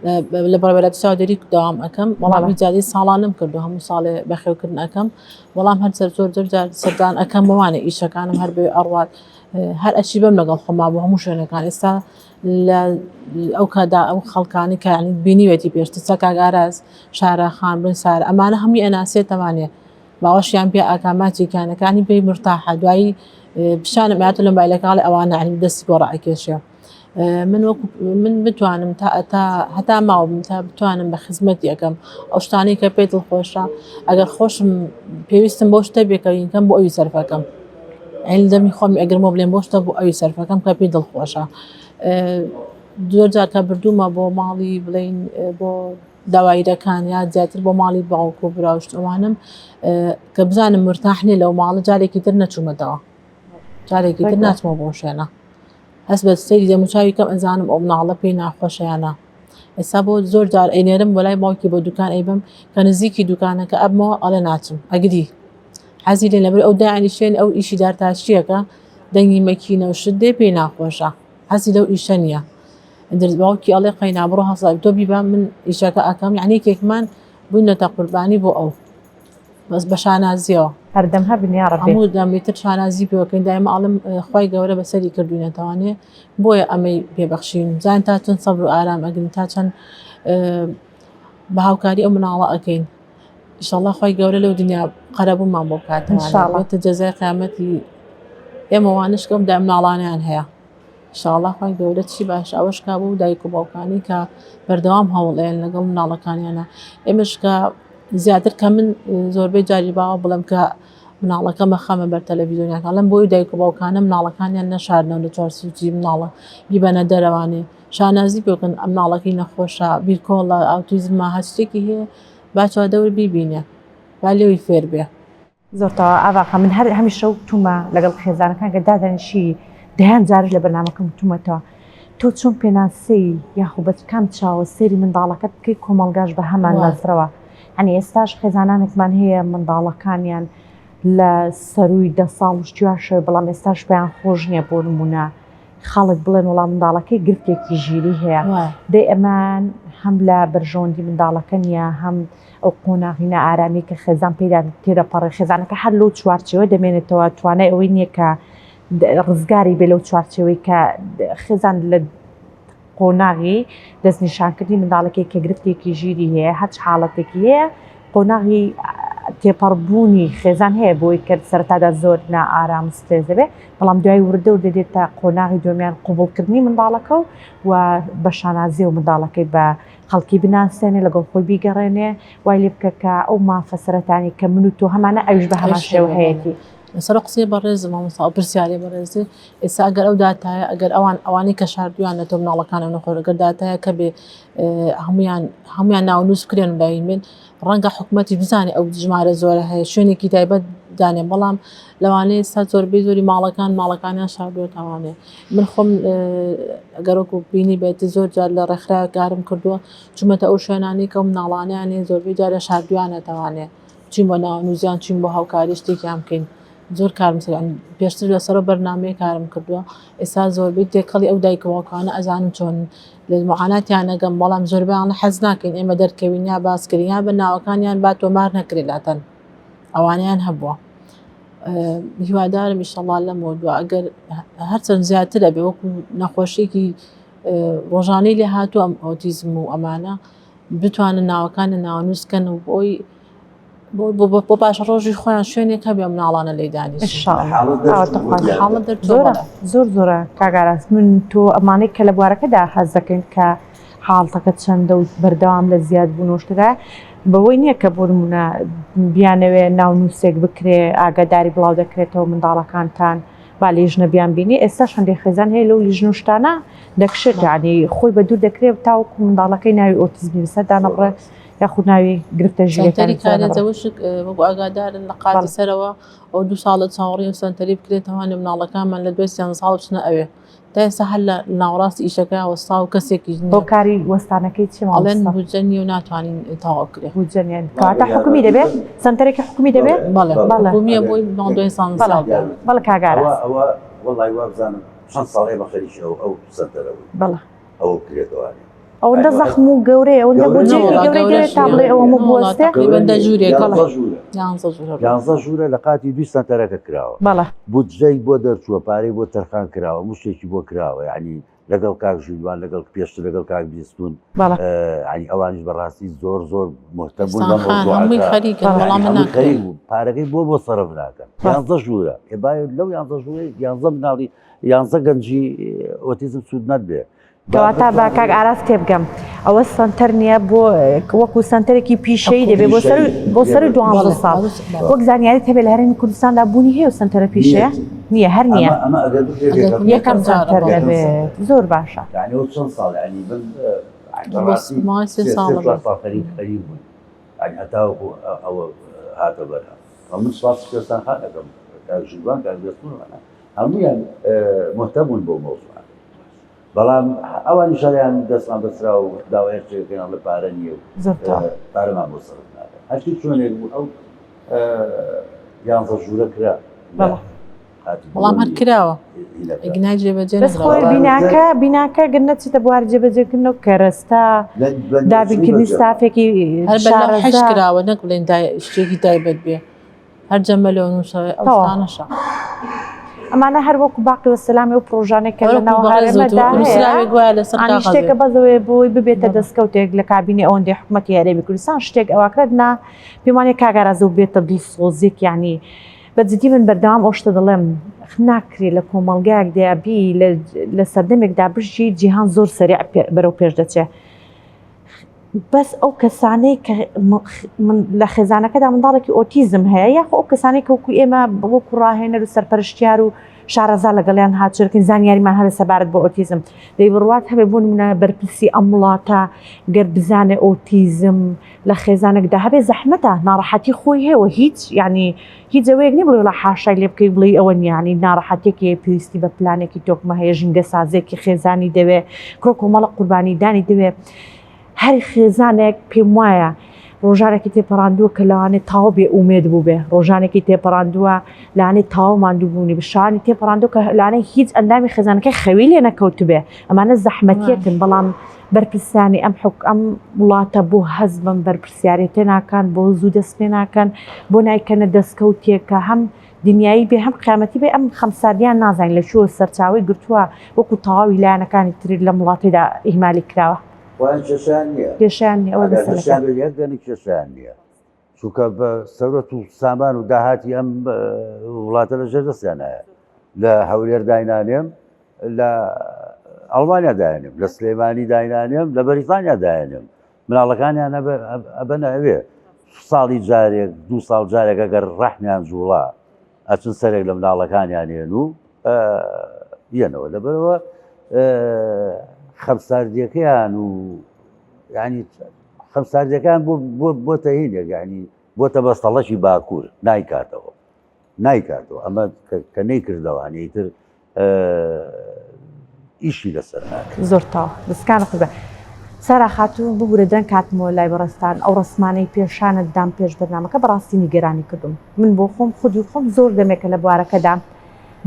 لە بەڕێوەبەری چاودێری داوام ئەەکەم وەڵامی جادی ساڵانم کردو هەموو ساڵێ بەخێوکردن ئەەکەم وەڵام هەر زۆر سەردان ئەەکەم بوانە ئیشەکانم هەر بێ ئەڕوات هەر ئەچی بەم لەگەڵ خۆما بۆ هەموو شوێنەکان ئێستا ئەو کادا ئەو خەڵکانی کانی بینیوێتی پێشتە کاگاراز شارەخان بن سار ئەمانە هەمووی ئەناسێتەوانێ باوەشیان پێ ئاکاماتیکانەکانی پێی مرتاحە دوایی پیشانە مات لە مایلەکڵی ئەوانە علی دەستی بۆ ڕائکێشێ من بتوانم هەتا ماوەم تا بتوانم بە خزمەتی یەکەم ئەو شتانەی کە پێی دڵخۆشە ئەگەر خۆشم پێویستم بۆ شتە بێکەوینکەم بۆ ئەوی سەرفەکەم ئەل دەمی خۆمی ئەگەرمە بڵێم بۆ شتە بۆ ئەوی سەرفەکەم کە پێی دڵخۆشە زۆر جار کە بردوومە بۆ ماڵی بڵین بۆ داواییەکان یا زیاتر بۆ ماڵی باوکو و براوشت ئەوانم کە بزانم مرتاحنی لەو ماڵە جارێکی تر نەچوومەتەوە جارێکی تر ناچمەوە بۆ شوێنە هەست بە سەیری دەموچاوی کەم ئەزانم ئەو مناڵە پێی ناخۆشیانە ئێستا بۆ زۆر جار ئەینێرم بۆ لای باوکی بۆ دوکان ئەیبم کە نزیکی دوکانەکە ئەبمەوە ئەڵێ ناچم ئەگری حەزی لێ لەبەر ئەو دایانی شوێن ئەو ئیشی دارتاشیەکە دەنگی مەکینە و شت دێ پێی ناخۆشە حەزی لەو ئیشە نییە باوکی ئەڵێ قەینا بڕۆ هەسڵ تۆ بیبا من ئیشەکە ئەەکەم یعنی کێکمان بوونەتە قوربانی بۆ ئەو بەس بە شانازیەوە هەردەم هەبنیا ڕەبێ هەموو دەمێتر شانازی پێوەکەین دایمە ئاڵم خی گەورە بەسەری کردوینەتەوانێ بۆیە ئەمەی پێبەخشین زان تا چەند سەبر و ئارام ئەگرین تا چەند بە هاوکاری ئەو مناڵە ئەەکەین ئینشەڵڵا خی گەورە لەو دنیا قەرەبوومان بۆ بکاتەوە جەزای قیامەتی ئێمە وانشکەم دا مناڵانیان هەیە ئینشەڵڵا خی گەورە چی باش ئەوەش کا بوو دایک و باوکانی کە بەردەوام هەوڵێن لەگەڵ مناڵەکانیانە ئێمەش کە زیاتر کە من زۆربەی جاری باوە بڵم کە مناڵەکەمە خەمە بەر تەلەڤیزیۆنیاکان لەم بۆی دایک و باوکانە مناڵەکانیان نەشاردنەوە لە چوارچێکی مناڵە بیبەنە دەرەوانێ شانازی پێکەن ئەم مناڵەکەی نەخۆشە بیرکۆڵە ئاوتیزمە هەستێکی هەیە باچوە دەور بیبینێ با لێوی فێر بێ زۆرتەوە ئاواقە من هەر هەمیشە تومە لەگەڵ خێزانەکان کە دادەنشی دەیان جارش لە بەرنامەکەم تومەتەوە تۆ چۆن پێناسی یاخوو بەچکام چاوە سێری منداڵەکەت بکەی کۆمەڵگاش بە هەمان نەزرەوە هەنی ئێستاش خێزانانێکمان هەیە منداڵەکانیان لە سەروی 10 ساڵ شتیاشە بەڵام ئێستاش پێیان خۆش نییە بۆ نمونە خاڵک بڵێن وەڵام منداڵەکەی گرفتێکی ژیری هەیە دەی ئەمان هەم لە بەرژەوەندی منداڵەکە نیە هەم ئەو قۆناغینە ئارامی کە خێزان پێدا تێدەپەڕێ خێزانەکە هەر لەو چوارچەوە دەمێنێتەوە توانای ئەوەی نییە کە ڕزگاری بێ لەو چوارچەوەی کە خێزان لە قۆناغی دەستنیشانکردی منداڵەکەی کە گرفتێکی ژیری هەیە هەچ حاڵەتێکی هەیە قۆناغی تێپەڕبوونی خێزان هەیە بۆی کرد سەرەتادا زۆر نائارام سترێس دەبێت بەڵام دوای وردە و دەدێتە قۆناغی دومیان قوبوڵکردنی منداڵەکە و بە شانازی و منداڵەکەی بە خەڵکی بناسێنێ لەگەڵ خۆی بیگەڕێنێ وای لێ بکە کە ئەو مافە سەرەتانی کە من و تۆ هەمانە ئەوش بە هەمان شێوە هەیەی سەر قسەی بەڕێز مامۆستا ئەو پرسیارەی بەڕێزی ئێستا ئەگەر ئەو داتایە ئەگەر ئەوانەی کە شاردویانەوە مناڵەکانە نەخۆر ئەگەر داتایە کە بێ هەمویان ناونووس کرێن باین ڕەنگە حکوومەتی بزانێ ئەو ژمارە زۆرە هەیە شوێنێکی تایبەت دانێ بەڵام لەوانەیە ئێستا زۆربەی زۆری ماڵەکانیان شاردوێتوانێ من خۆم ئەگەرۆکو بینی بێت زۆر جار لە ڕێکخرا کارم کردووە چوومەتە ئەو شوێنانی کە مناڵانیانێ زۆربەی جارە شاردویانەتەوانێ چین بۆ ناونووزیان چین بۆ هاوکاری شتێکیان بکەین زۆر کارم پێشتر لەسەر بەرنامەیە کارم کردووە ئێستا زۆربەی تێکەڵی ئەو دایکەوەکانە ئەزانم چۆن لە معاناتیان نەگەم بەڵام زۆربیان حەز ناکەین ئێمە دەرکەوین یا باسکردیان بە ناوەکانیان با تۆمار نەکرێتاتەن ئەوانیان هەبووە هیوادارم ئینشەڵڵا لەمەوە دووە ئەگەر هەرچەند زیاتر ئەبێ وەکو نەخۆشیێکی ڕۆژانەی لێ هاتووە ئەم ئۆتیزم و ئەمانە بتوانن ناوەکانە ناونووسکەن و بۆی بۆ پاشە ڕۆژی خۆیان شوێنێک هەبێ مناڵانە لێدانی زۆر زۆرە کاگاراست من تۆ ئەمانەی کە لە بوارەکەدا حەز دەکەین کە حاڵتەکە چەندە و بەردەوام لە زیاد بوونۆشتدا بەوەی نییە کە بۆ نمونە بیانەوێ ناونووسێک بکرێ ئاگاداری بڵاو دەکرێتەوە منداڵەکانتان با لیژنە بیان بینی ئێستا هەندێک خێزان هەیە لەو لیژنوشتانە دەکشێت یعنی خۆی بە دوور دەکرێت تاوەکو منداڵەکەی ناوی ئۆتیزمی بەسەردا نەبڕێ یاخود ناوی گرفتە ژیەکانی کارێزەوەشک وەکو ئاگادارن لە قاتی سەرەوە ئەو 2 ساڵە چاوەڕێ و سەنتەری بکرێتەوانێ مناڵەکانمان لە دوای 3 ساڵ بچنە ئەوێ تا ئێستا هەر لە ناوەڕاستی ئیشەکە وەستا و کەسێکی بۆ کاری وەستانەکەی چڵێن بودجەنی و ناتوانین تاوا بکرێ بودجەنیان کاتە حکومی دەبێت سنتەرێکی حکومی دەبێت حکومیە بۆی دوای بەڵە کاگارە وەڵای وابزانم چەند ساڵێ بە خەریکی ئەو سنتەرەوەی بەڵە ئەوە بکرێتەوە ئەوەندە زەخم و گەورەیە ئەوەندە بۆجێکی گەورەی دەوێت تا بڵێ ئەوەمە بوەستێ تقریبا ژوورێ یانزە ژوورە لە قاتی 2 سنتەرەکە کراوە بەڵێ بودجەی بۆ دەرچووە پارەی بۆ تەرخان کراوە مشتێکی بۆ کراوە ینی لەگەڵ کاک ژیلوان لەگەڵ پێشتر لەگەڵ کاک بیستون بەڵێ ینی ئەوانش بەڕاستی زۆر مهتەبوون پارەکەی بۆ سەرف ناکەن یانزە ژوورە لەو یانزە ژوورە یانزە مناڵی یانزە گەنجی ئۆتیزم سوود نەبێ کەواتە با کاک ئاراز تێ بگەم ئەوە سنتەر نییە بۆ وەکو سنتەرێکی پیشەی دەبێت بۆ سەر 12 ساڵ وەک زانیاری هەبێت لە هەرێمی کوردستاندا بوونی هەیە و سنتەرە پیشەیە نییە هەر نییە یەکەم سنتەر دەبێت زۆر باشە چەند ساڵ خەریک بوون هەتاوەکو ئەوە هاتە بەرە من سواس کوێستان خانەکەم ژوان کاگەستونە هەمویان مهتەبوون بۆ مۆزوع بەڵام ئەوانی شاریان دەستان بەسرا و داوای شتێکەکەیان لە پارە نییە و پارەمان بۆ سەرف ناکەن هەرچی چۆنێک بوو ئەو یانزە ژوورە کرا بەڵام هەر کراوە ئیگنای جێبەجێ بەس خۆی بیناکە گەر نەچێتە بواری جێبەجێکردنەوە کەرەستا دابینکردنی ستافێکی هەر بەش کراوە نەک بڵێن شتێکی تایبەت بێ هەر جەمەلەوە نووسەوە ئەوانەشە ئەمانە هەر وەکو باقی وەسەلامی و پرۆژانێکە لەناو هەرێمەدا هەیە شتێکە بەزەوەی بۆی ببێتە دەستکەوتێک لە کابینی ئەوەندەی حکوومەتی هەرێمی کوردستان شتێک ئەواکرێتنا پێم وانێ کاگەرازە و بێتە دڵسۆزێک یعنی بەجددی من بەردەوام ئەو شتە دەڵێم ناکرێت لە کۆمەڵگایەک دەیابی لە سەردەمێکدا بژی جیهان زۆر سەریع بەرەو پێش دەچێت بەس ئەو کەسانەی کە لە خێزانەکەدا منداڵێکی ئۆتیزم هەیە یاخۆ ئەو کەسانی کە وەکو ئێمە وەکو ڕاهێنەر و سەرپەرشتیار و شارەزا لەگەڵیان هاتچرکن زانیاریمان هەبێت سەبارەت بە ئۆتیزم دەی بڕوات هەبێ بوون منە بەرپرسی ئەم وڵاتە گەر بزانێ ئۆتیزم لە خێزانێکدا هەبێ زەحمەتە ناڕەحەتی خۆی هەیەوە هیچ ینی هیچ ئەوەیەک نیە بڵێ لە حاشای لێ بکەی بڵێ ئەوە نیانی ناڕەحەتێکی پێویستی بە پلانێکی تۆکمە هەیە ژینگە سازێکی خێزانی دەوێ کڕۆکۆمەڵە قوربانی دانی دەوێ هەر خێزانێک پێم وایە ڕۆژانێکی تێپەڕاندووە کە لەوانێت تاو بێ ئومێد بوو بێ ڕۆژانێکی تێپەڕاندووە لەوانێت تاو ماندووبوونی بشانی تێپەڕاندوو کە لەوانەیە هیچ ئەندامی خێزانەکەی خەوی لێ نەکەوت بێ ئەمانە زەحمەتیەکن بەڵام بەرپرسانی ئەم وڵاتە بۆ هەز بم بەرپرسیارێتێ ناکەن بۆ زوو دەست پێ ناکەن بۆ نایکەنە دەستکەوتێکە هەم دنیایی بێ هەم قیامەتی بێ ئەم خەمساریان نازانین لە شووە سەرچاوی گرتووە وەکو تەواوی لایەنەکانی تری لە وڵاتیدا ئیهمالی کراوە کێشیان یەکدەنی کێشیان نییە چونکە بە سەورەت و سامان و داهاتی ئەم وڵاتە لە ژێر دەستیان هەیە لە هەولێر داینانێم لە ئەڵمانیا داێنم لە سلێمانی داینانێم لە بەریتانیا داێنم مناڵەکانیان ئەبەنە ئەوێ ساڵی جارێک 2 ساڵ جارێک ئەگەر ڕەحمیان جوڵا ئەچن سەرێک لە مناڵەکانیان هێن و یەنەوە لەبەرەوە خەمساردیەکەیان و ینی خەمساردیەکان بۆتە هینێک ینی بۆتە بەستەڵەشی باکوور نایکاتەوە ئەمە کە نەیکردەوانی تر ئیشی لەسەر زۆر تاوە دەستکانە خوبە سارا خاتوو ببوورە دەنگ کاتمەوە لای بەڕستان ئەو ڕسمانەی پێشانت دام پێش بەرنامەکە بەڕاستی نیگەرانی کردم من بۆ خۆم خودی خۆم زۆر دەمێکە لە بوارەکەدا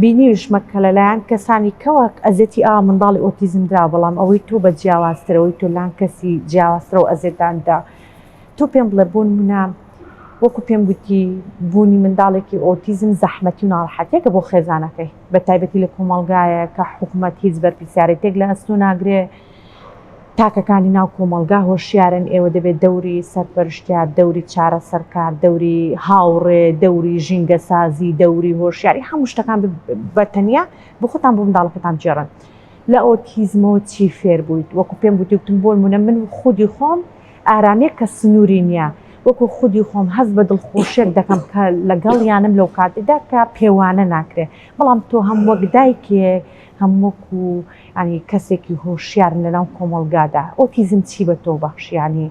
بینیوشمەکە لەلایەن کەسانی کەوەک ئەزێتی منداڵی ئۆتیزم درا بەڵام ئەوەی تۆ بە جیاوازترەوەی تۆ لان کەسی جیاوازترە و ئەزێتداندا تۆ پێم بڵێ بوون منە وەکو پێم گوتی بوونی منداڵێکی ئۆتیزم زەحمەتی و ناڕەحەتێکە بۆ خێزانەکەی بە تایبەتی لە کۆمەڵگایە کە حکوومەت هیچ بەرپرسیارەتێک لە ئەستۆ ناگرێ تاکەکانی ناو کۆمەلگا هۆشیارن ئێوە دەبێت دەوری سەرپەرشتیار دەوری چارە سەرکار دەوری هاوڕێ دەوری ژینگە سازی دەوری هۆشیاری هەموو شتەکان بەتەنیا بۆ خۆتان بۆ منداڵەکەتان جێڕن لە ئۆتیزمەوە چی فێر بوویت وەکو پێم گوتیوتم بۆ منە من خودی خۆم ئارامێک کە سنووری نییە وەکو خودی خۆم هەست بە دڵخۆشێک دەکەم کە لەگەڵ یانم لەو کاتێدا کە پێوانە ناکرێ بەڵام تۆ هەم وەک دایکێک هەم وەکو ینی کەسێکی هۆشیارن لەناو کۆمەلگادا ئۆتیزم چی بە تۆ بەخش ینی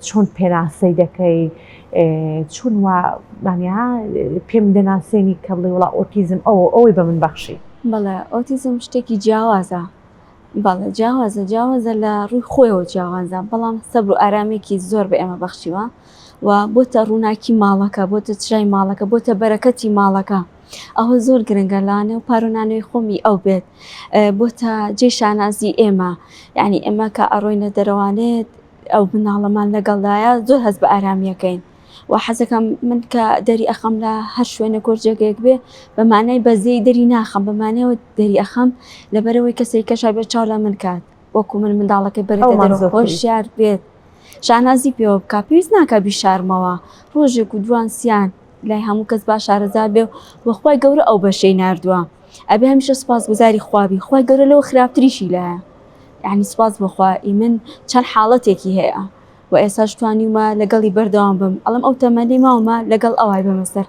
چۆن پێناسەی دەکەی چون وانیا پێم دەناسێنی کە بڵێ وڵا ئۆتیزم ئەوەی بە من بەخشی بەڵێ ئۆتیزم شتێکی جیاوازە بەڵێ جیاوازە لە ڕووی خۆیەوە جیاوازە بەڵام سەبر و ئارامێکی زۆر بە ئێمە بەخشیوە و بۆتە ڕووناکی ماڵەکە بۆتە چرای ماڵەکە بۆتە بەرەکەتی ماڵەکە ئەوە زۆر گرنگەلانە و پارۆنانەوەی خۆمی ئەو بێت بۆ تا جێ شانازی ئێمە یعنی ئێمە کە ئەڕۆینە دەرەوانێت ئەو مناڵەمان لەگەڵدایە زۆر هەست بە ئارامیەکەین و حەزەکەم من کە دەری ئەخەم لە هەر شوێنە گۆرجێگێک بێ بەمانای بەزەی دەری ناخەم بەمانەوە دەری ئەخەم لەبەرەوەی کەسێک کەشا بێت چاو لە من کات وەکو من منداڵەکەی بەرەوە هۆشیار بێت شانازی پێوە بکە پێویست ناکە بیشارمەوە ڕۆژێک و دوانسییان لای هەموو کەس با شارەزار بێ وەخوای گەورە ئەو بەشەی نردووە ئەبێ هەمیشە سوپاسگوزاری خوابی خی گەورە لەوە خراپتریشی لایە یعنی سوپاس بخوای من چەند حاڵەتێکی هەیە و ئێساش توانیمە لەگەڵی بەردەوام بم ئەڵم ئەو تەمەنی ماومە لەگەڵ ئەوای بەمەسەر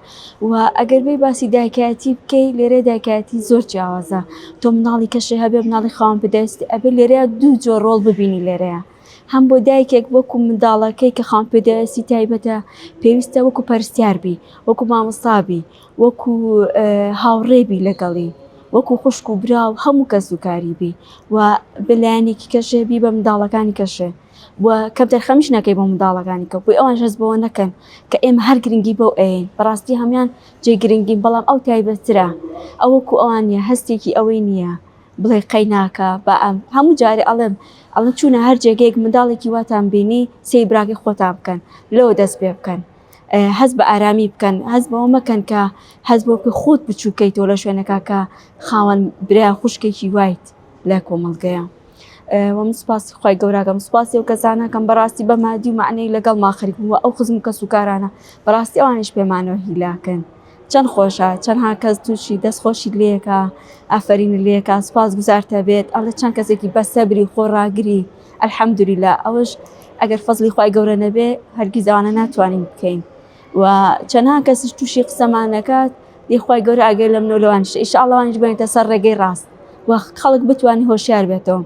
و ئەگەر بێ باسی دایکایەتی بکەی لێرە دایکایەتی زۆر جیاوازە تۆ مناڵی کەشێ هەبێ مناڵی خاوەن پێدەستی ئەبێ لێرەیە دوو جۆر ڕۆڵ ببینی لێرەیە هەم بۆ دایکێک وەکو منداڵەکەی کە خاوەن پێدەستی تایبەتە پێویستە وەکو پەرستیاربی وەکو مامۆستابی وەکو هاوڕێبی لەگەڵی وەکو خوشک و براو هەموو کەس و کاری بی و بلایەنێکی کەشێ بی بە منداڵەکانی کەشێ و کەم دەرخەمیش نەکەی بۆ منداڵەکانی کە بۆی ئەوان هەست بەوە نەکەن کە ئێمە هەر گرنگی بەو ئەین بەڕاستی هەمان جێ گرنگین بەڵام ئەو تایبەترە ئەوەکو ئەوان نیە هەستێکی ئەوەی نییە بڵێ قەی ناکە بە ئەم هەموو جارێ ئەڵێم چوونە هەر جێگەیەک منداڵێکی واتان بینی سێی براکی خۆتان بکەن لەوە دەست پێ بکەن هەست بە ئارامی بکەن هەست بەوە مەکەن کە هەست بۆ پێ خۆت بچووکەیتەوە لە شوێنەکە کە خاوەن برا خوشکێکی وایت لە کۆمەڵگەیە ومن سپاسی خی گەوراگەم سپاسی و کەسانەکەم بەڕاستی بە مادی و معنەی لەگەڵ ماخری بووە ئەو خزم کە سوکارانە بەڕاستی ئەوانش پێمانەوە هیلاکەن چەند خۆشە چەندها کەس تووشی دەستخۆشی لێکە ئافرین لێکە سپاس گوزارتە بێت ئەڵە چەند کەسێکی بەسەبری خۆڕاگری ئەلحەمدولیلا ئەوش ئەگەر فەزلی خی گەورە نەبێ هەرگیز ئەوانە ناتوانین بکەین و چەندها کەسش تووشی قسەمانەکات دیخوای گەورە ئەگەر لەم نۆلەوانش ئیشەڵڵەوانش بێنێتە سەر ڕێگەی ڕاست و خەڵک بتوانانی هۆشیار بێتەوە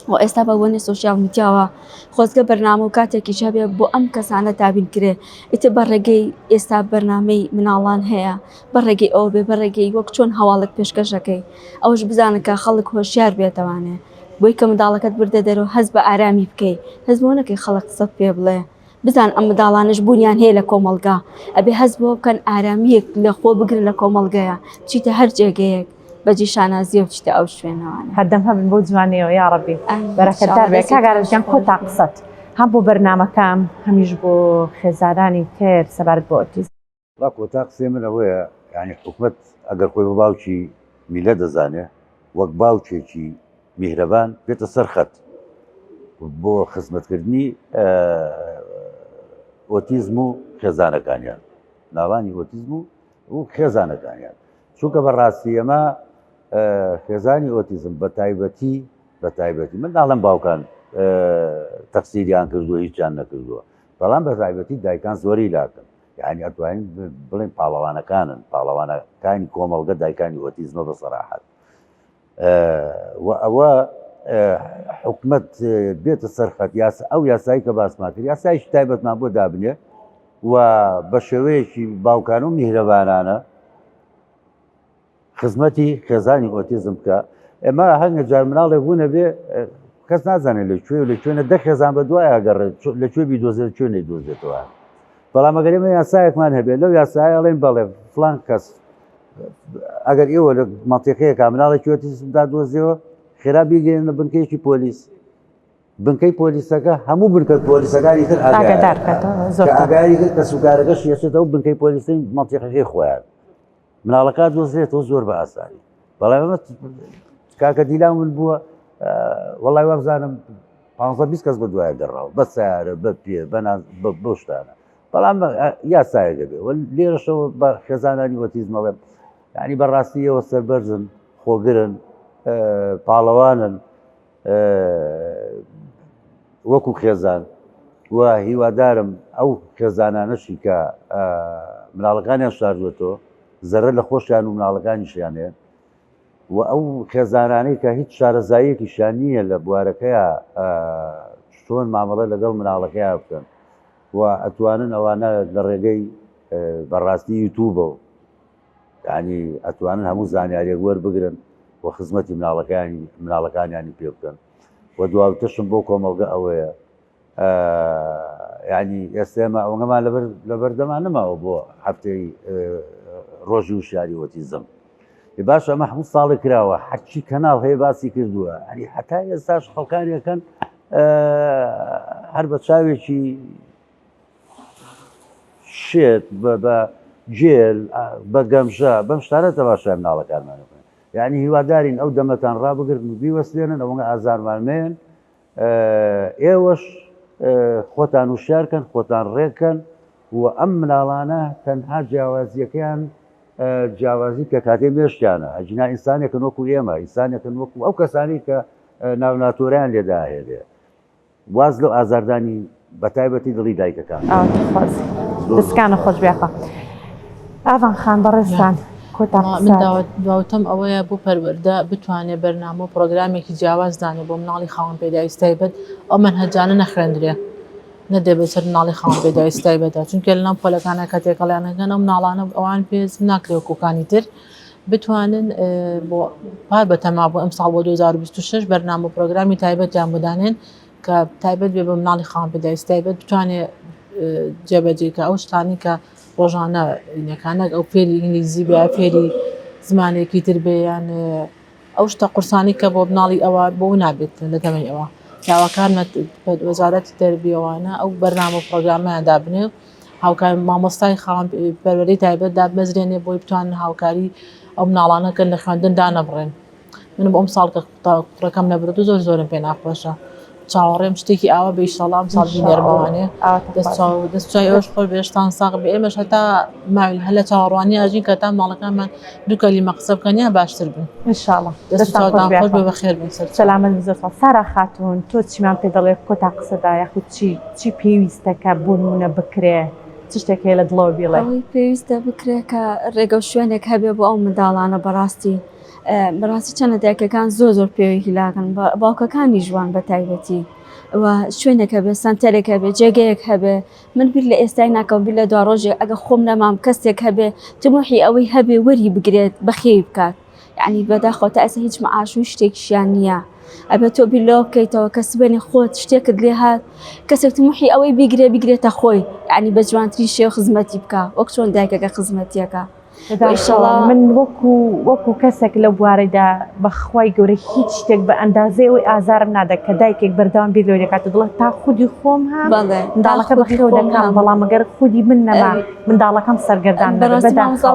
و ئێستا بە وەنێ سوۆسیال میدیاوە خۆزگە بەرنامە و کاتێکی شەبێ بۆ ئەم کەسانە تابین کرێ ئیتر بەڕێگەی ئێستا بەرنامەی مناڵان هەیە بەڕێگەی ئەو بێ بەڕێگەی وەک چۆن هەواڵک پێشکەشەکەی ئەوش بزانکە خەڵک هۆشیار بێتەوانێ بۆی کە منداڵەکەت بردە دەرەوە هەست بە ئارامی بکەی هەست بۆ نەکەی خەڵک قسەت پێ بڵێ بزان ئەم منداڵانش بوونیان هەیە لە کۆمەڵگا ئەبێ هەست بۆ بکەن ئارامیەک لە خۆ بگرن لە کۆمەڵگەیە بچیتە هەر جێگەیەک بەجی شانازی و بچیتە ئەو شوێنەوەوانە هەردەم هەبن بۆ جوانیەوە یا ڕەبی بەرەکەتدار بێ کاگارەژیان کۆتا قسەت هەم بۆ بەرنامەکەم هەمیش بۆ خێزارانی تر سەبارەت بۆ ئۆتیزم کۆتا قسەی من ئەوەیە یعنی حکومەت ئەگەر خۆی بە باوکی میلە دەزانێ وەک باوکێکی میهرەبان بێتە سەر خەت بۆ خزمەتکردنی ئۆتیزم و خێزانەکانیان ناڵانی ئۆتیزم و خێزانەکانیان چونکە بەڕاستی ئەمە خێزانی ئۆتیزم بە تایبەتی من ناڵم باوکان تەقسیریان کردووە هیچیان نەکردووە بەڵام بە تایبەتی دایکان زۆری لاکەن یعنی ئەتوانین بڵێن پاڵەوانەکانی کۆمەڵگە دایکانی ئۆتیزمە بە سەراحەت و ئەوە حکومەت بێتە سەرخەت ئەو یاسایی کە باسمان کرد یاسایشی تایبەتمان بۆ دابنێ و بە شێوەیەکی باوکان و میهرەبانانە خزمەتی خێزانی ئۆتیزم بکە ئێمە هەنگە جار مناڵێ بوونە بێ کەس نازانێت لە کوێنە دە خێزان بە دوای ئەگەڕێت لە کوێ بیدۆزێت کوێنەی دۆزێتەوە بەڵام ئەگەر ئێمە یاسایەکمان هەبێت لەو یاسای ئەڵێن بەڵێ فلان کەس ئەگەر ئێوە لە مەنتیقەیەکە مناڵێکی ئۆتیزمدا دۆزیەوە خێرا بیگەێنە بنکەیەکی پۆلیس بنکەی پۆلیسەکە هەموو بنکە پۆلیسەکانی تر ئاگاری کرد کە سوکارەکەش یەچێتەوە بنکەی پۆلیسی مەنتیقەکەی خۆیان مناڵەکە دۆزرێتەوە زۆر بە ئاسانی بەڵام ئەمە کاکە دیلان من بووە وەڵای وابزانم 15-20 کەس بە دوایە گەڕاوە بە سیارە بە پێ بۆ شتانە بەڵام یاسایەکە بێ لێرەشەوە بە خێزانانی ئۆتیزمەڵێم یعنی بەڕاستیەوە سەربەرزن خۆگرن پاڵەوانن وەکو خێزان و هیوادارم ئەو خێزانانەشی کە مناڵەکانیان شاردوێتەوە زەرە لە خۆشیان و مناڵەکانیشیانێ و ئەو خێزانانەی کە هیچ شارەزاییەکی شان نییە لە بوارەکەیە چۆن مامەڵە لەگەڵ مناڵەکەیە بکەن و ئەتوانن ئەوانە لە ڕێگەی بەڕاستی یوتوبە و یعنی ئەتوانن هەموو زانیاریەک وەربگرن و خزمەتی مناڵەکانیانی پێ بکەن و دواوتەشم بۆ کۆمەڵگە ئەوەیە یعنی ئێستا ئێمە ئەوەمان لە بەردەمان نەماوە بۆ هەفتەی ڕۆژی وشیاری ئۆتیزم باش ئەمە هەموو ساڵی کراوە حەچی کەناڵ هەیە باسی کردووە هەری حتا ئێستاش خەڵکانیەکەن هەر بە چاوێکی شێت بە جێل بە گەمژە بەم شتانە تەماشای مناڵەکانمانەکەن یعنی هیوادارین ئەو دەمەتان ڕابگرن و بیوەستێنن ئەوە ئازارمانمێن ئێوەش خۆتان وشارکەن خۆتان ڕێکەن و ئەم مناڵانە تەنها جیاوازیەکەیان جیاوازی کە کاتێ مێشتیانە ئەجنا ئینسانێکن وەکو ئێمە ئینسانێکن وەکو ئەو کەسانی کە ناوناتۆریان لێدا هێنێ واز لەو ئازاردانی بەتایبەتی دڵی دایکەکان دەستکانە خۆش بێخە ئاوان خان بەڕێستان من داوتم ئەوەیە بۆ پەروەردە بتوانێت بەرنامە و پرۆگرامێکی جیاواز دانێ بۆ مناڵی خاوەن پێداویست تایبەت ئەو منهەجانە نەخوێندرێ نەدێ بەسەر مناڵی خاوەن پێداویست تایبەتە چونکە لەناو پۆلەکانە کە تێکەڵیانەکەن ئەو مناڵانە ئەوان پێز ناکرێ وەکوکانی تر بتوانن بۆ پار بەتەما بۆ ئەم ساڵ بۆ 2026 بەرنامە و پرۆگرامی تایبەتیان بدانێن کە تایبەت بێ بە مناڵی خاوەن پێداویست تایبەت بتوانێت جێبەجێکە ئەو شتانی کە ڕۆژانە یەکانە ئەو فێری ئینگلیزی بە فێری زمانێکی تر بێیان ئەو شتە قورسانی کە بۆ مناڵی ئەوە بۆ نابێت لە تەمەنی ئەوە داواکارمە وەزارەتی تەربیەوانە ئەو بەرنامە و پرۆگرامەیان دابنێ هاوکار مامۆستای خاوەن پەروەردەی تایبەت دابمەزرێنێ بۆی بتوانن هاوکاری ئەو مناڵانەکەن لە خوێندن دانەبڕێن من بۆ ئەم ساڵ کە قوڕەکەم نەبرد و زۆرم پێ ناخۆشە چاوەڕێم شتێکی ئاوە بە ئیشەڵام ساڵ نێرمەوانێ دەستچای ئەوش خۆر بێشتان ساغ بە ئێمەش هەتا هەلە چاوەڕوانی ئاژین کە تا ماڵەکانمان دووکەلی مەقسە بکەنیان باشتر بن ئینشاءڵڵا دەستان خۆش بێ بەخێر بن سەلامەت زۆر سارا خاتون تۆ چیمان پێ دەڵێ کۆتا قسەدا یاخود چی پێویستەکە بۆ نمونە بکرێ چ شتێکی لە دڵەوە بیڵێ پێویستە بکرێ کە ڕێگە و شوێنێک هەبێ بۆ ئەو منداڵانە بەڕاستی چەندە دایکەکان زۆر پێویستی لاگەن باوکەکانی ژوان بە تایبەتی شوێنێکە بێ سنتەرێکە بێ جێگەیەک هەبێ من بیر لە ئێستای ناکەم بیر لە دوا ڕۆژێک ئەگە خۆم نەمام کەسێک هەبێ تموحی ئەوەی هەبێ وەری بگرێت بەخێوی بکات یعنی بەداخەوە ئەسە هیچ مەعاش و شتێکیشیان نییە ئەبێ تۆ بیر لەوە بکەیتەوە کە سبێنی خۆت شتێکت لێ هات کەسێک تموحی ئەوەی بگرێتە خۆی یعنی بە جوانترین شێو خزمەتی بکە وەک چۆن دایکەکە خزمەتیەکە من وەکو کەسێک لە بوارەدا بەخوای گەورە هیچ شتێک بە ئەندازەوەی ئازارم نادە کە دایکێک بەردەوام بیر لۆ دەکات دڵێت تا خودی خۆم هەم منداڵەکە بەخێو دەکەم بەڵام ئەگەر خودی من نەما منداڵەکەم سەرگەردان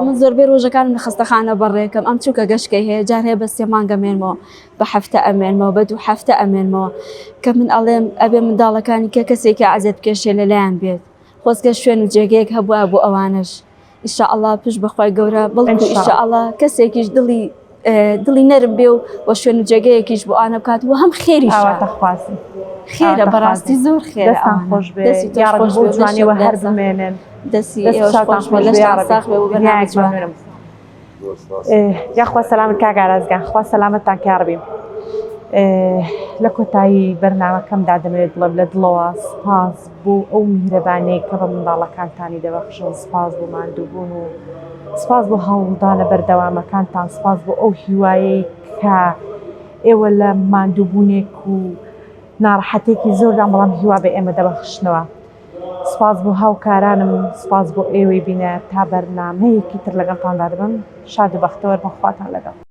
من زۆربەی ڕۆژەکانم لە خستەخانە بەڕێکم ئەم چووکە گەشتکەی هەیە جار هەیە بە 3 مانگە مێنمەوە بە هەفتە ئەمێنمەوە بە 2 هەفتە ئەمێنمەوە کە من ئەڵێم ئەبێ منداڵەکانی کە کەسێکی عەزەت بکێشێ لەلایەن بێت خۆزگە شوێن و جێگەیەک هەبووە بۆ ئەوانش ئینشاءڵڵا پشت بەخوای گەورە بەڵکو ئینشاءڵڵا کەسێکیش دڵی نەرم بێ و شوێن و جێگەیەکیش بۆ ئانە بکات و هەم خێریش خێرە بەڕاستی زۆر خێرە خۆش بێ بۆ جوانیەوە هەر بمێنن دەستی ئێوەش خۆش لە ساخ بێ و بەنامە جوان یاخوا سەلامت کاگارازگان خوا سەلامەتتان کاربیم لە کۆتایی بەرنامەکەمدا دەمەوێت بڵێم لە دڵەوە سپاس بۆ ئەو میهرەبانەی کە بە منداڵەکانتانی دەبەخشن سپاس بۆ ماندووبوون و سپاس بۆ هەوڵدانە بەردەوامەکانتان سپاس بۆ ئەو هیوایەی کە ئێوە لە ماندووبوونێک و ناڕەحەتێکی زۆردان بەڵام هیوا بە ئێمە دەبەخشنەوە سپاس بۆ هاوکارانم سپاس بۆ ئێوەی بینە تا بەرنامەیەکی تر لەگەڵتاندا دەبم شاد و بەختەوەر بەخواتان لەگەڵ